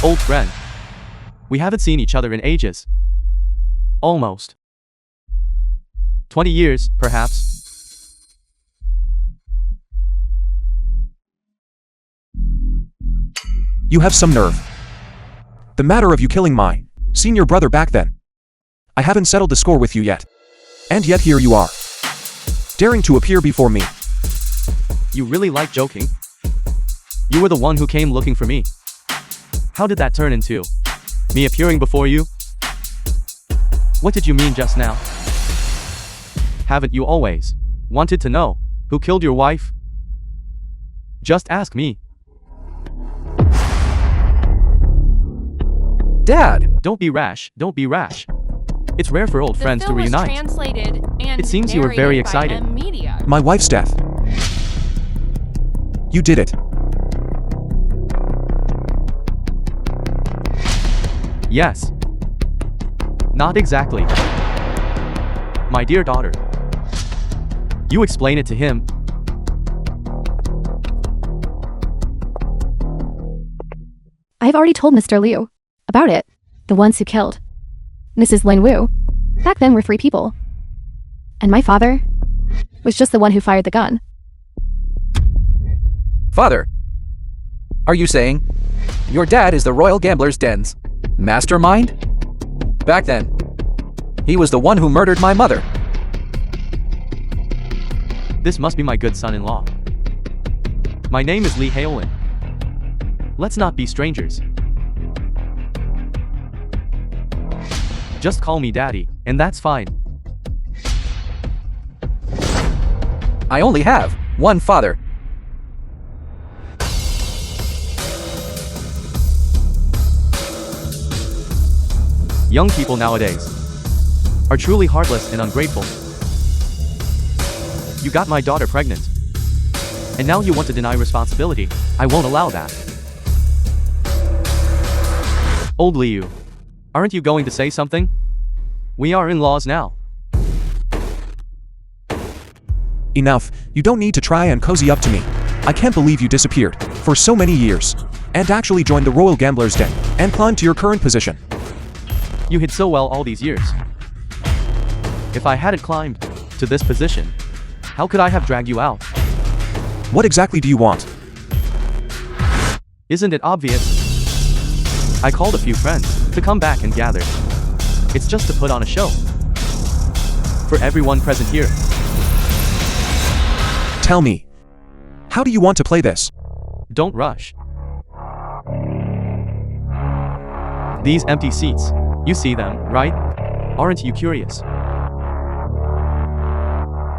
Old friend. We haven't seen each other in ages. Almost. 20 years, perhaps. You have some nerve. The matter of you killing my senior brother back then. I haven't settled the score with you yet. And yet here you are. daring to appear before me. You really like joking? You were the one who came looking for me. How did that turn into me appearing before you? What did you mean just now? Haven't you always wanted to know who killed your wife? Just ask me. Dad! Don't be rash, don't be rash. It's rare for old The friends to film was reunite. translated and It seems you were very narrated by excited. a media. My wife's death. You did it. Yes. Not exactly. My dear daughter. You explain it to him. I've already told Mr. Liu about it. The ones who killed Mrs. Lin Wu. Back then were 3 people. And my father was just the one who fired the gun. Father, are you saying your dad is the Royal Gambler's Den's mastermind? Back then, he was the one who murdered my mother. This must be my good son-in-law. My name is Lee Haolin. Let's not be strangers. Just call me Daddy, and that's fine. I only have one father. Young people nowadays are truly heartless and ungrateful. You got my daughter pregnant, and now you want to deny responsibility. I won't allow that. Old Liu, aren't you going to say something? We are in-laws now. Enough, you don't need to try and cozy up to me. I can't believe you disappeared for so many years and actually joined the Royal Gambler's Den and climbed to your current position. You hid so well all these years. If I hadn't climbed to this position, how could I have dragged you out? What exactly do you want? Isn't it obvious? I called a few friends to come back and gather. It's just to put on a show for everyone present here. Tell me, how do you want to play this? Don't rush. These empty seats, you see them, right? Aren't you curious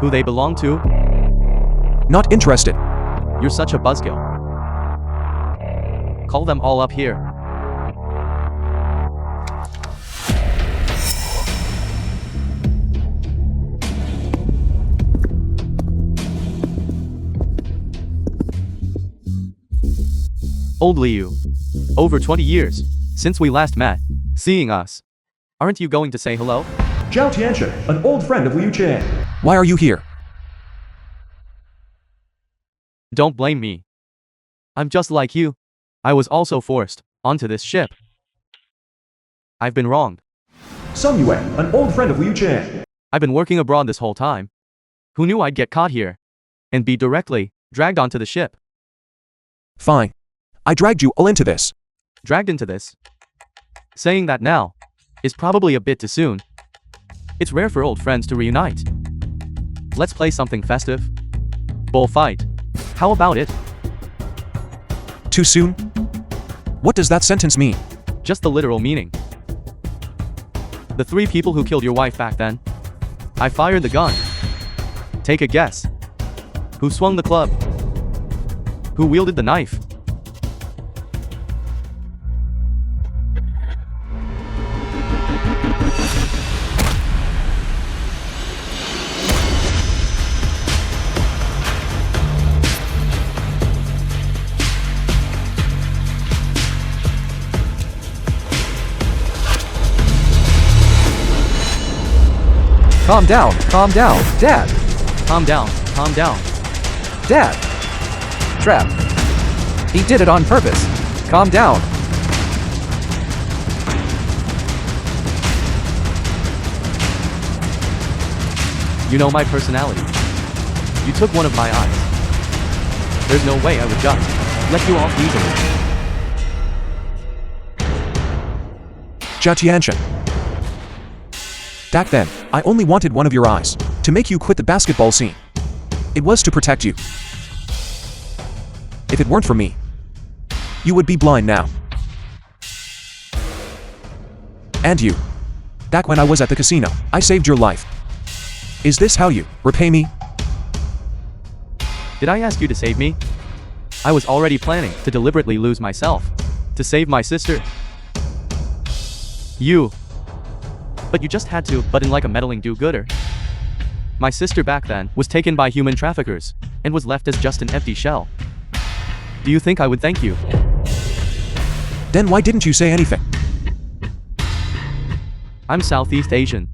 who they belong to? Not interested. You're such a buzzkill. Call them all up here. Old Liu. Over 20 years since we last met. Seeing us. Aren't you going to say hello? Zhao Tianchen, an old friend of Liu Qian. Why are you here? Don't blame me. I'm just like you. I was also forced onto this ship. I've been wronged. Sung Yue, an old friend of Liu Qian. I've been working abroad this whole time. Who knew I'd get caught here and be directly dragged onto the ship? Fine. I dragged you all into this. Dragged into this? Saying that now is probably a bit too soon. It's rare for old friends to reunite. Let's play something festive. Bullfight. How about it? Too soon? What does that sentence mean? Just the literal meaning. The 3 people who killed your wife back then. I fired the gun. Take a guess. Who swung the club? Who wielded the knife? Calm down, Dad. Calm down, calm down. Dad. Trap. He did it on purpose. Calm down. You know my personality. You took one of my eyes. There's no way I would just let you off easily. Zhao Tianchen. Back then, I only wanted one of your eyes to make you quit the basketball scene. It was to protect you. If it weren't for me, you would be blind now. And you. Back when I was at the casino, I saved your life. Is this how you repay me? Did I ask you to save me? I was already planning to deliberately lose myself. To save my sister. But you just had to, but in like a meddling do-gooder. My sister back then was taken by human traffickers and was left as just an empty shell. Do you think I would thank you? Then why didn't you say anything? I'm Southeast Asian.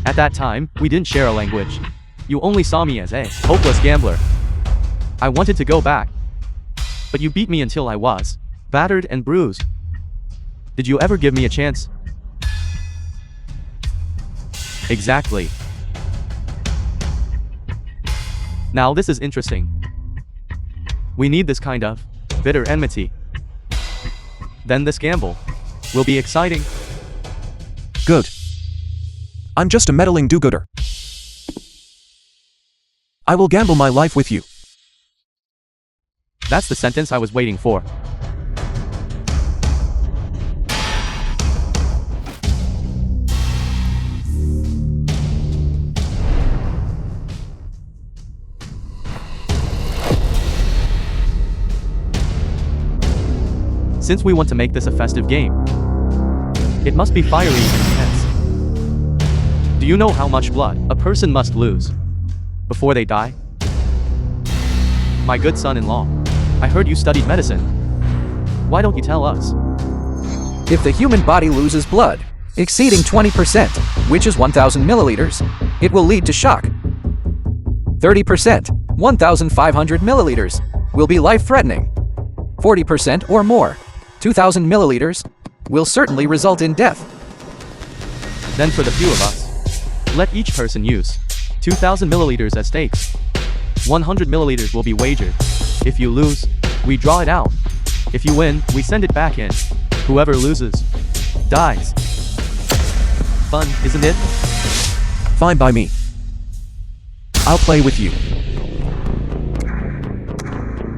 At that time, we didn't share a language. You only saw me as a hopeless gambler. I wanted to go back, but you beat me until I was battered and bruised. Did you ever give me a chance? Exactly. Now this is interesting. We need this kind of bitter enmity. Then this gamble will be exciting. Good. I'm just a meddling do-gooder. I will gamble my life with you. That's the sentence I was waiting for. Since we want to make this a festive game, it must be fiery and intense. Do you know how much blood a person must lose before they die? My good son-in-law, I heard you studied medicine. Why don't you tell us? If the human body loses blood exceeding 20%, which is 1,000 milliliters, it will lead to shock. 30%, 1,500 milliliters, will be life-threatening. 40% or more, 2,000 milliliters, will certainly result in death. Then for the few of us, let each person use 2,000 milliliters as stakes. 100 milliliters will be wagered. If you lose, we draw it out. If you win, we send it back in. Whoever loses, dies. Fun, isn't it? Fine by me. I'll play with you.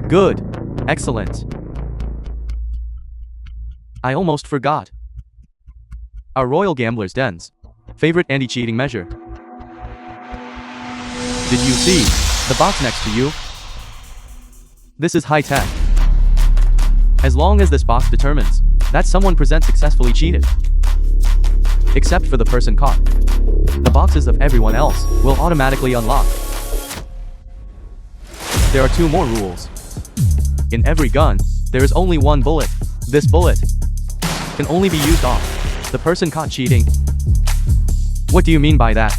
Good. Excellent. I almost forgot. Our Royal Gambler's Den's favorite anti-cheating measure. Did you see the box next to you? This is high-tech. As long as this box determines that someone present successfully cheated, except for the person caught, the boxes of everyone else will automatically unlock. There are two more rules. In every gun, there is only one bullet. This bullet can only be used on the person caught cheating. What do you mean by that?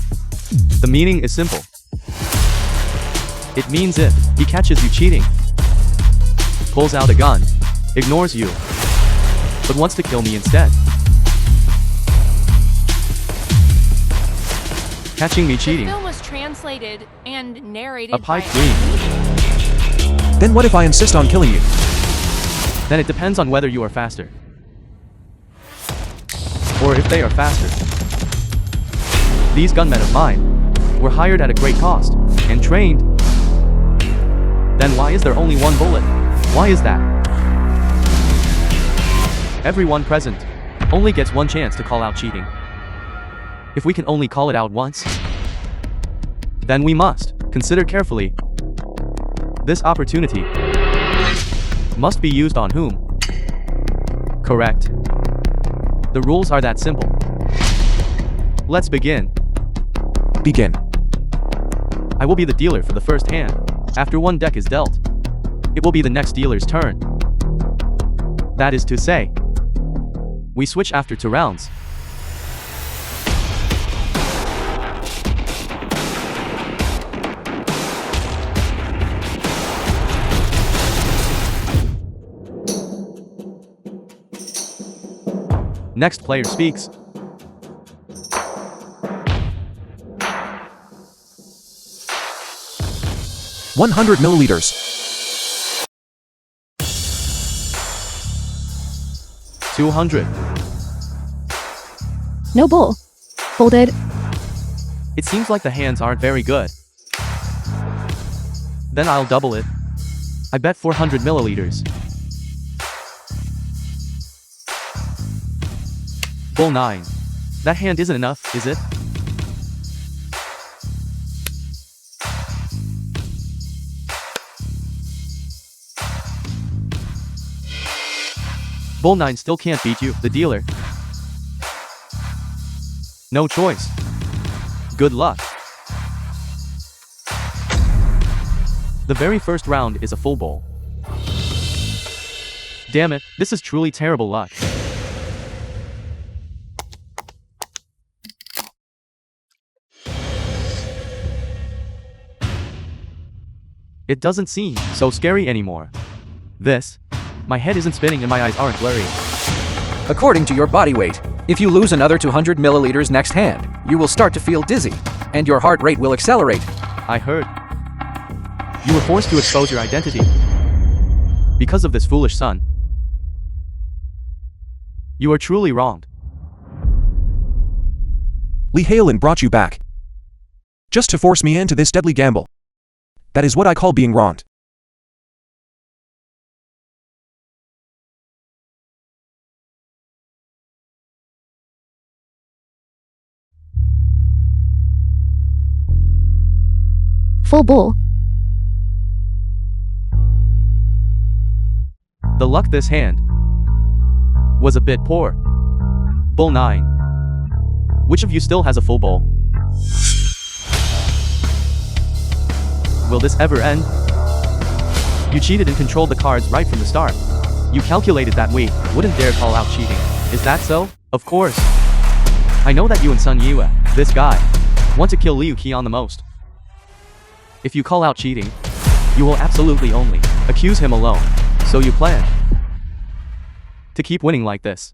The meaning is simple. It means if he catches you cheating, pulls out a gun, ignores you, but wants to kill me instead. Catching me cheating. The film was translated and narrated A pipe by dream. Then what if I insist on killing you? Then it depends on whether you are faster. Or if they are faster. These gunmen of mine were hired at a great cost and trained. Then why is there only one bullet? Why is that? Everyone present only gets one chance to call out cheating. If we can only call it out once, then we must consider carefully. This opportunity must be used on whom? Correct. The rules are that simple. Let's begin. Begin. I will be the dealer for the first hand. After one deck is dealt, it will be the next dealer's turn. That is to say, we switch after 2 rounds. Next player speaks. $100 milliliters. 200. No bull. Folded. It seems like the hands aren't very good. Then I'll double it. I bet 400 milliliters. Bull 9. That hand isn't enough, is it? Bull 9 still can't beat you, the dealer. No choice. Good luck. The very first round is a full bowl. Damn it, this is truly terrible luck. It doesn't seem so scary anymore. My head isn't spinning and my eyes aren't blurry. According to your body weight, if you lose another 200 milliliters next hand, you will start to feel dizzy, and your heart rate will accelerate. I heard. You were forced to expose your identity. Because of this foolish son. You are truly wronged. Lee Halen brought you back. Just to force me into this deadly gamble. That is what I call being wronged. Full bull. The luck this hand was a bit poor. Bull 9. Which of you still has a full bowl? Will this ever end? You cheated and controlled the cards right from the start. You calculated that we wouldn't dare call out cheating. Is that so? Of course. I know that you and Sun Yue, this guy, want to kill Liu Qian the most. If you call out cheating, you will absolutely only accuse him alone. So you plan to keep winning like this.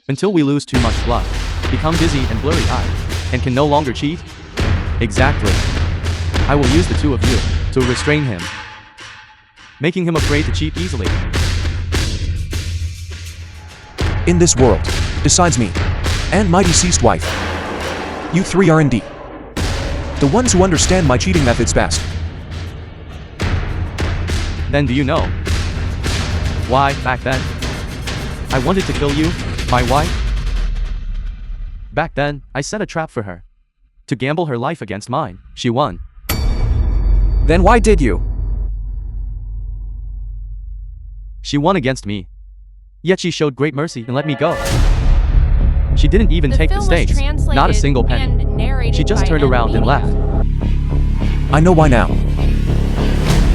Until we lose too much blood, become dizzy and blurry-eyed, and can no longer cheat? Exactly. I will use the two of you to restrain him, making him afraid to cheat easily. In this world, besides me, and my deceased wife, you three are indeed the ones who understand my cheating methods best. Then do you know why, back then, I wanted to kill you, my wife? Back then, I set a trap for her. To gamble her life against mine. She won. Then why did you? She won against me. Yet she showed great mercy and let me go. She didn't even take the stakes, not a single penny. She just turned around and left. I know why now.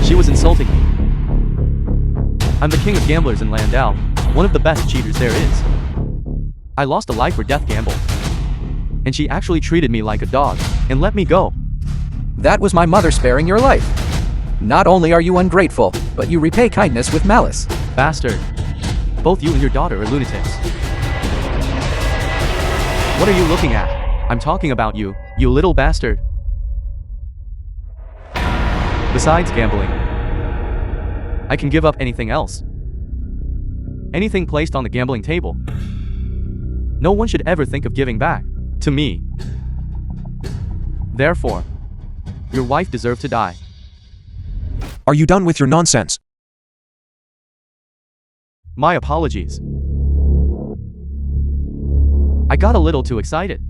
She was insulting me. I'm the king of gamblers in Landau, one of the best cheaters there is. I lost a life or death gamble. And she actually treated me like a dog, and let me go. That was my mother sparing your life. Not only are you ungrateful, but you repay kindness with malice. Bastard. Both you and your daughter are lunatics. What are you looking at? I'm talking about you, you little bastard. Besides gambling, I can give up anything else. Anything placed on the gambling table. No one should ever think of giving back to me. Therefore, your wife deserved to die. Are you done with your nonsense? My apologies. I got a little too excited.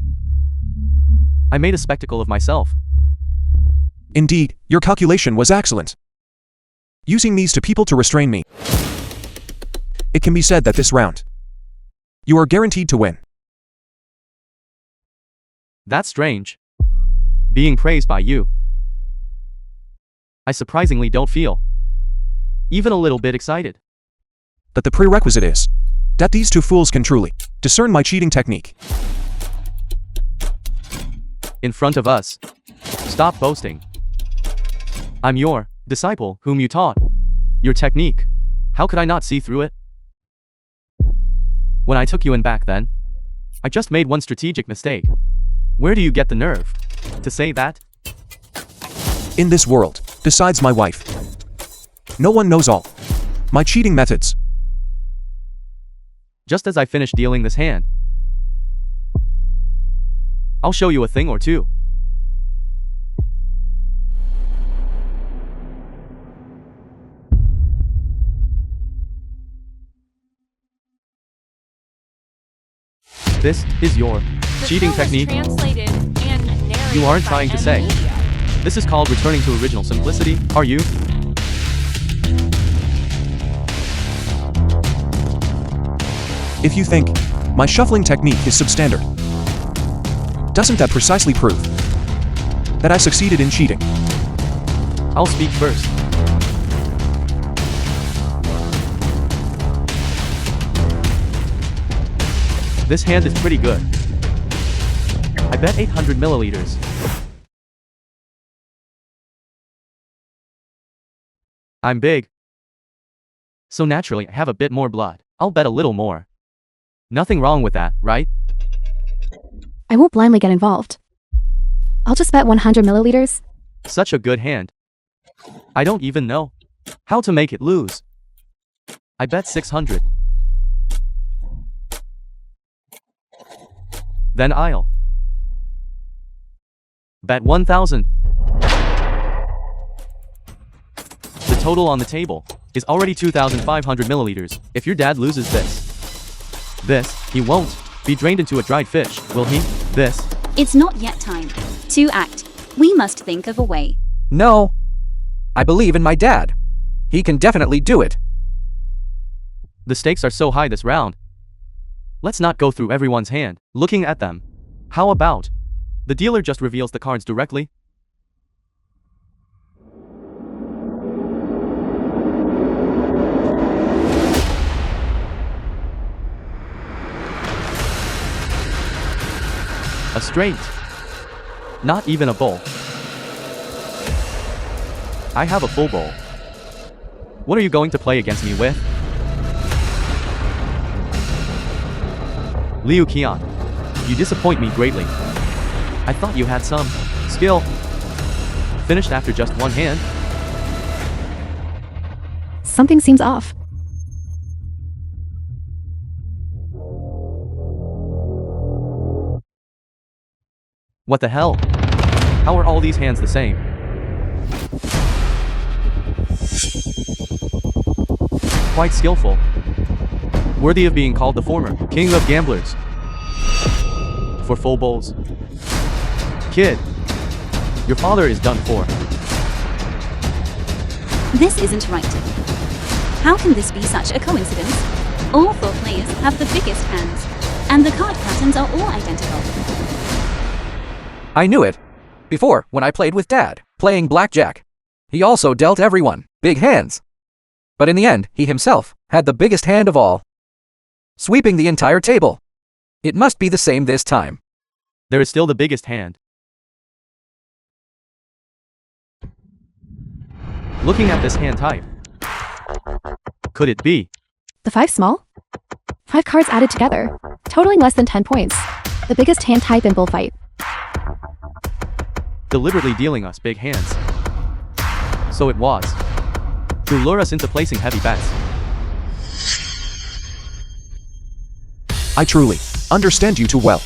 I made a spectacle of myself. Indeed, your calculation was excellent. Using these two people to restrain me. It can be said that this round, you are guaranteed to win. That's strange. Being praised by you. I surprisingly don't feel even a little bit excited. But the prerequisite is that these two fools can truly discern my cheating technique. In front of us. Stop boasting. I'm your disciple whom you taught. Your technique. How could I not see through it? When I took you in back then, I just made one strategic mistake. Where do you get the nerve to say that? In this world, besides my wife, no one knows all my cheating methods. Just as I finish dealing this hand, I'll show you a thing or two. This is your The cheating film was technique. Translated and narrated You aren't by trying to M say. Media. This is called returning to original simplicity, are you? If you think my shuffling technique is substandard, doesn't that precisely prove that I succeeded in cheating? I'll speak first. This hand is pretty good. I bet 800 milliliters. I'm big. So naturally, I have a bit more blood. I'll bet a little more. Nothing wrong with that, right? I won't blindly get involved. I'll just bet 100 milliliters. Such a good hand. I don't even know how to make it lose. I bet 600. Then I'll bet 1,000. The total on the table is already 2,500 milliliters. If your dad loses this, he won't be drained into a dried fish, will he? This. It's not yet time to act. We must think of a way. No. I believe in my dad. He can definitely do it. The stakes are so high this round. Let's not go through everyone's hand, looking at them. How about the dealer just reveals the cards directly? A straight. Not even a bowl. I have a full bowl. What are you going to play against me with? Liu Qian, you disappoint me greatly. I thought you had some skill. Finished after just one hand. Something seems off. What the hell? How are all these hands the same? Quite skillful. Worthy of being called the former king of gamblers. For full bowls. Kid, your father is done for. This isn't right. How can this be such a coincidence? All four players have the biggest hands, and the card patterns are all identical. I knew it. Before, when I played with Dad, playing blackjack. He also dealt everyone big hands. But in the end, he himself had the biggest hand of all, sweeping the entire table. It must be the same this time. There is still the biggest hand. Looking at this hand type, could it be? The 5 small? 5 cards added together, totaling less than 10 points. The biggest hand type in bullfight. Deliberately dealing us big hands. So it was to lure us into placing heavy bets. I truly understand you too well.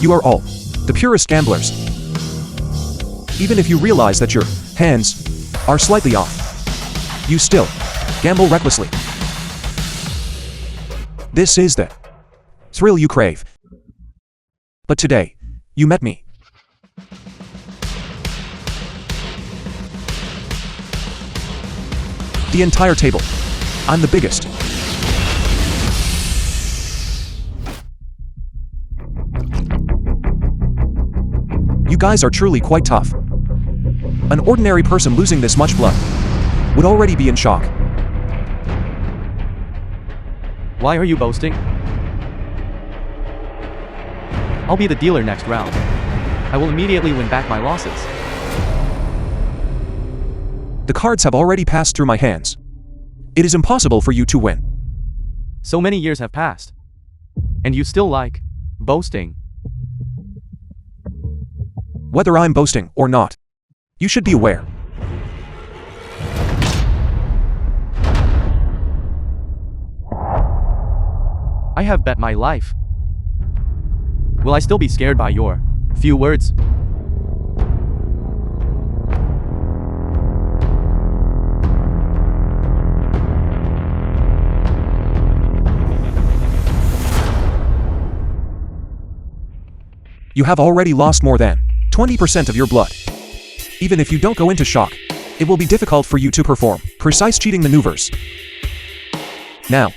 You are all the purest gamblers. Even if you realize that your hands are slightly off, you still gamble recklessly. This is the thrill you crave. But today, you met me. The entire table. I'm the biggest. You guys are truly quite tough. An ordinary person losing this much blood would already be in shock. Why are you boasting? I'll be the dealer next round. I will immediately win back my losses. The cards have already passed through my hands. It is impossible for you to win. So many years have passed. And you still like boasting. Whether I'm boasting or not, you should be aware. I have bet my life. Will I still be scared by your few words? You have already lost more than 20% of your blood. Even if you don't go into shock, it will be difficult for you to perform precise cheating maneuvers. Now,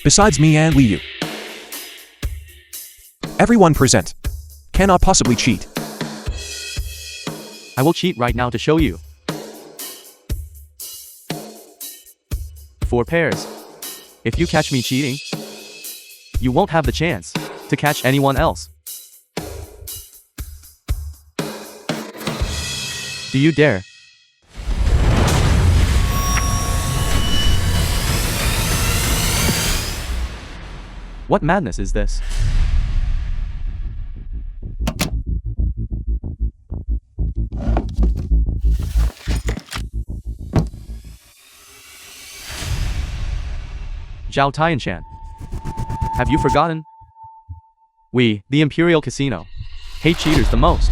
besides me and Liu, everyone present cannot possibly cheat. I will cheat right now to show you. 4 pairs. If you catch me cheating, you won't have the chance to catch anyone else. Do you dare? What madness is this? Zhao Tianshan, have you forgotten? We, the Imperial Casino, hate cheaters the most.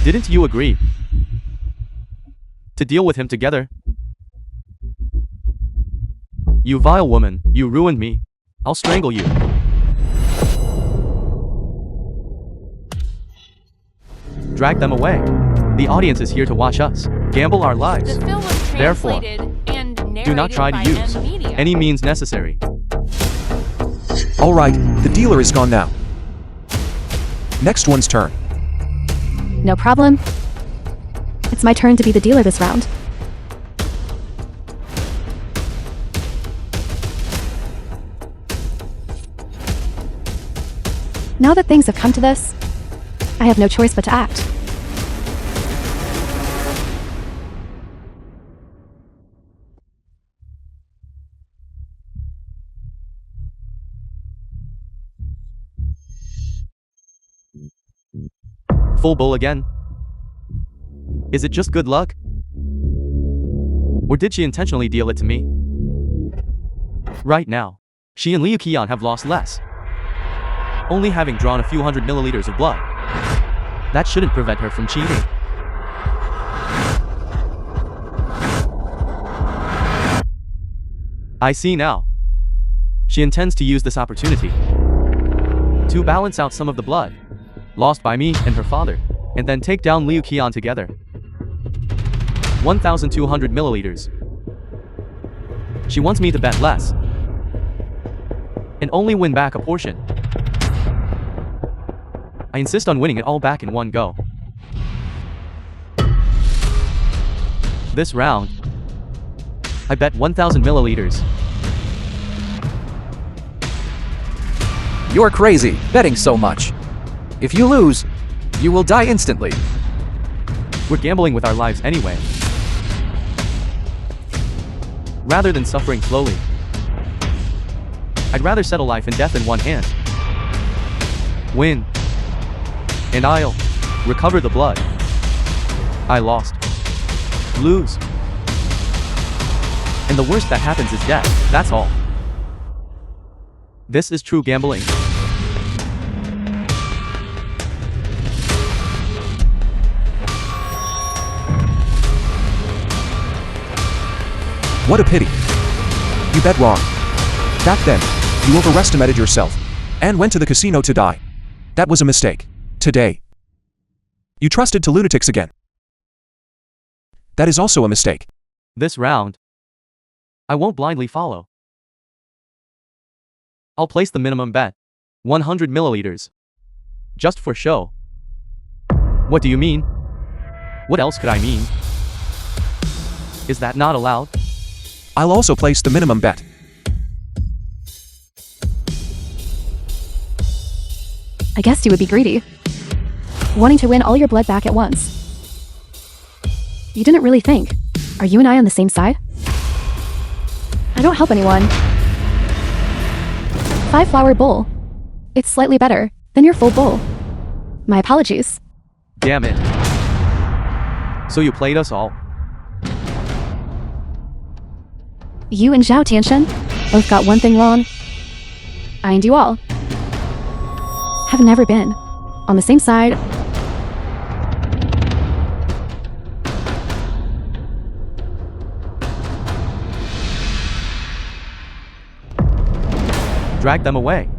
Didn't you agree to deal with him together? You vile woman, you ruined me. I'll strangle you. Drag them away. The audience is here to watch us gamble our lives. The film was Therefore, translated and narrated do not try to by use M Media. any means necessary. Alright, the dealer is gone now. Next one's turn. No problem. It's my turn to be the dealer this round. Now that things have come to this, I have no choice but to act. Full bull again? Is it just good luck? Or did she intentionally deal it to me? Right now, she and Liu Qian have lost less, only having drawn a few hundred milliliters of blood. That shouldn't prevent her from cheating. I see now. She intends to use this opportunity to balance out some of the blood lost by me and her father, and then take down Liu Qian together. 1,200 milliliters. She wants me to bet less and only win back a portion. I insist on winning it all back in one go. This round, I bet 1,000 milliliters. You're crazy, betting so much. If you lose, you will die instantly. We're gambling with our lives anyway. Rather than suffering slowly, I'd rather settle life and death in one hand. Win, and I'll recover the blood I lost. Lose, and the worst that happens is death, that's all. This is true gambling. What a pity. You bet wrong. Back then, you overestimated yourself and went to the casino to die. That was a mistake. Today, you trusted to lunatics again. That is also a mistake. This round, I won't blindly follow. I'll place the minimum bet, 100 milliliters. Just for show. What do you mean? What else could I mean? Is that not allowed? I'll also place the minimum bet. I guessed you would be greedy, wanting to win all your blood back at once. You didn't really think. Are you and I on the same side? I don't help anyone. 5-flower bowl. It's slightly better than your full bowl. My apologies. Damn it. So you played us all. You and Zhao Tianshan both got one thing wrong. I and you all have never been on the same side. Drag them away.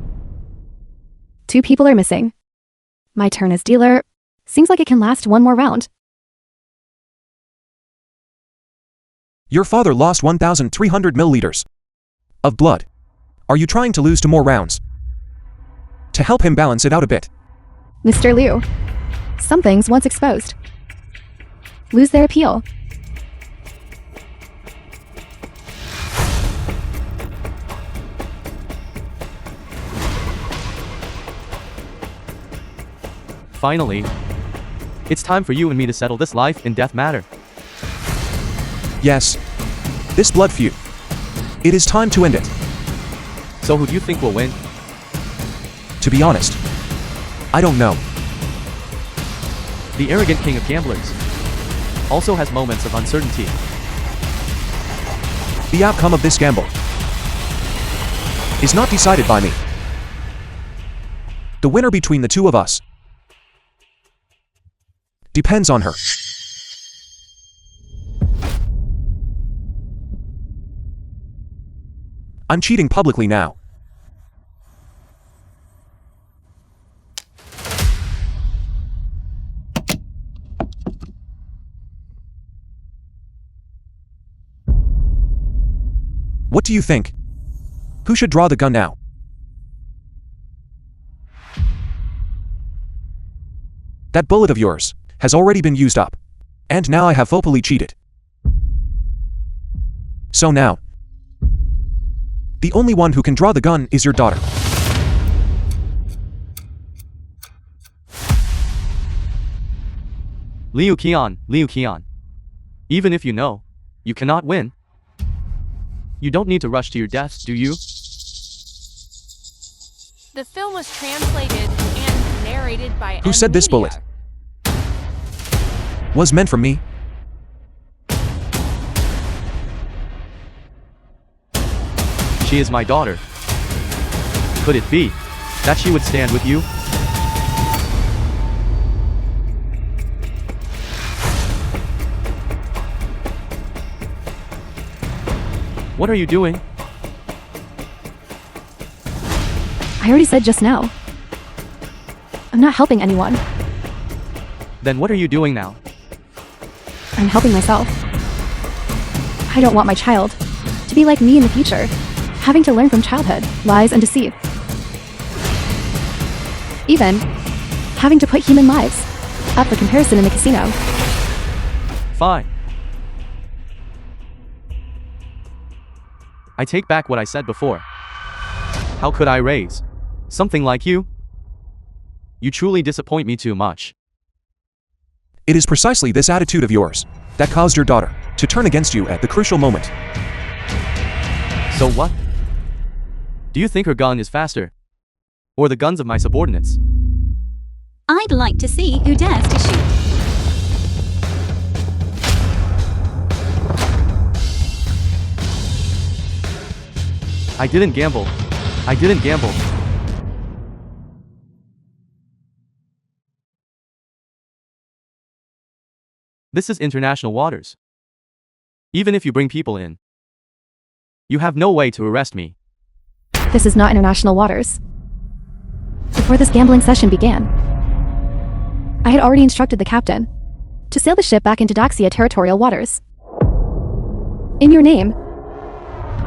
2 people are missing. My turn as dealer. Seems like it can last one more round. Your father lost 1,300 milliliters of blood. Are you trying to lose 2 more rounds? To help him balance it out a bit. Mr. Liu. Some things once exposed lose their appeal. Finally, it's time for you and me to settle this life and death matter. Yes. This blood feud. It is time to end it. So who do you think will win? To be honest, I don't know. The arrogant king of gamblers also has moments of uncertainty. The outcome of this gamble is not decided by me. The winner between the 2 of us depends on her. I'm cheating publicly now. What do you think? Who should draw the gun now? That bullet of yours has already been used up. And now I have vocally cheated. So now, the only one who can draw the gun is your daughter. Liu Qian. Even if you know, you cannot win. You don't need to rush to your death, do you? The film was translated and narrated by Who said this bullet was meant for me? She is my daughter. Could it be that she would stand with you? What are you doing? I already said just now. I'm not helping anyone. Then what are you doing now? I'm helping myself. I don't want my child to be like me in the future, having to learn from childhood, lies and deceit. Even having to put human lives up for comparison in the casino. Fine. I take back what I said before. How could I raise something like you? You truly disappoint me too much. It is precisely this attitude of yours that caused your daughter to turn against you at the crucial moment. So what? Do you think her gun is faster? Or the guns of my subordinates? I'd like to see who dares to shoot. I didn't gamble. I didn't gamble. This is international waters. Even if you bring people in, you have no way to arrest me. This is not international waters. Before this gambling session began, I had already instructed the captain to sail the ship back into Doxia territorial waters. In your name.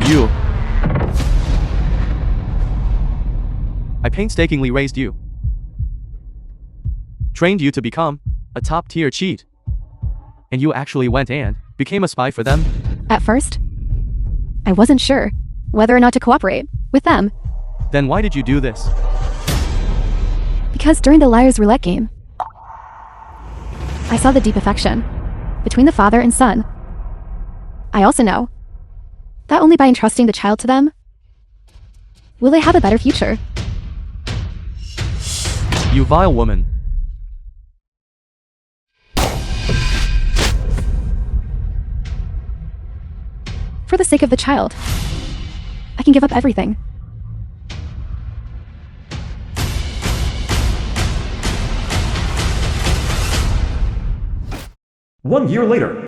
You. I painstakingly raised you. Trained you to become a top-tier cheat. And you actually went and became a spy for them? At first, I wasn't sure whether or not to cooperate with them. Then why did you do this? Because during the Liar's Roulette game, I saw the deep affection between the father and son. I also know that only by entrusting the child to them will they have a better future. You vile woman. For the sake of the child, I can give up everything. One year later.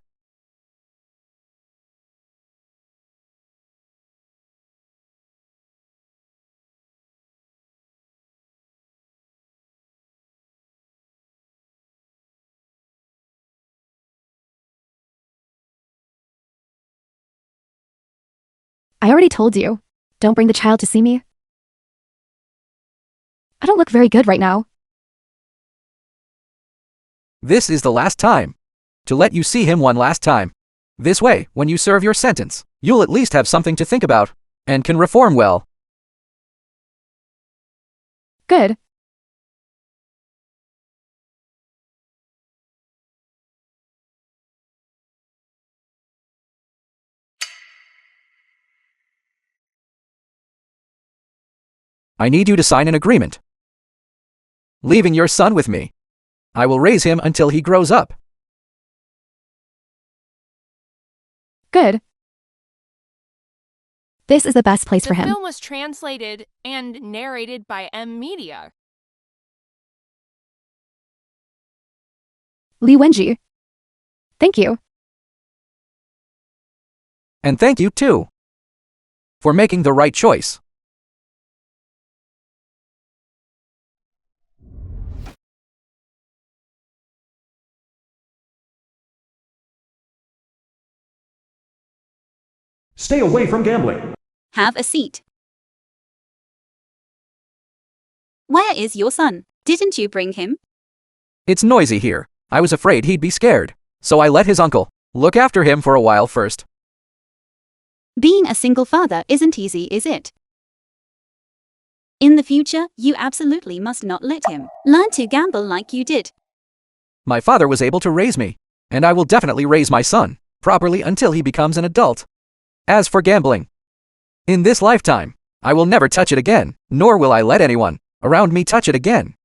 I already told you. Don't bring the child to see me. I don't look very good right now. This is the last time. To let you see him one last time. This way, when you serve your sentence, you'll at least have something to think about, and can reform well. Good. I need you to sign an agreement. Leaving your son with me. I will raise him until he grows up. Good. This is the best place The for him. film was translated and narrated by M Media. Li Wenji. Thank you. And thank you, too, for making the right choice. Stay away from gambling. Have a seat. Where is your son? Didn't you bring him? It's noisy here. I was afraid he'd be scared, so I let his uncle look after him for a while first. Being a single father isn't easy, is it? In the future, you absolutely must not let him learn to gamble like you did. My father was able to raise me, and I will definitely raise my son properly until he becomes an adult. As for gambling, in this lifetime, I will never touch it again, nor will I let anyone around me touch it again.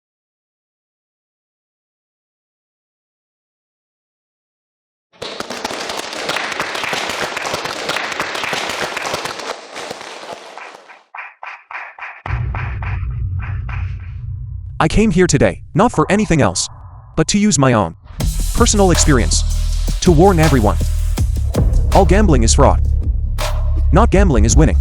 I came here today, not for anything else, but to use my own personal experience to warn everyone. All gambling is fraud. Not gambling is winning.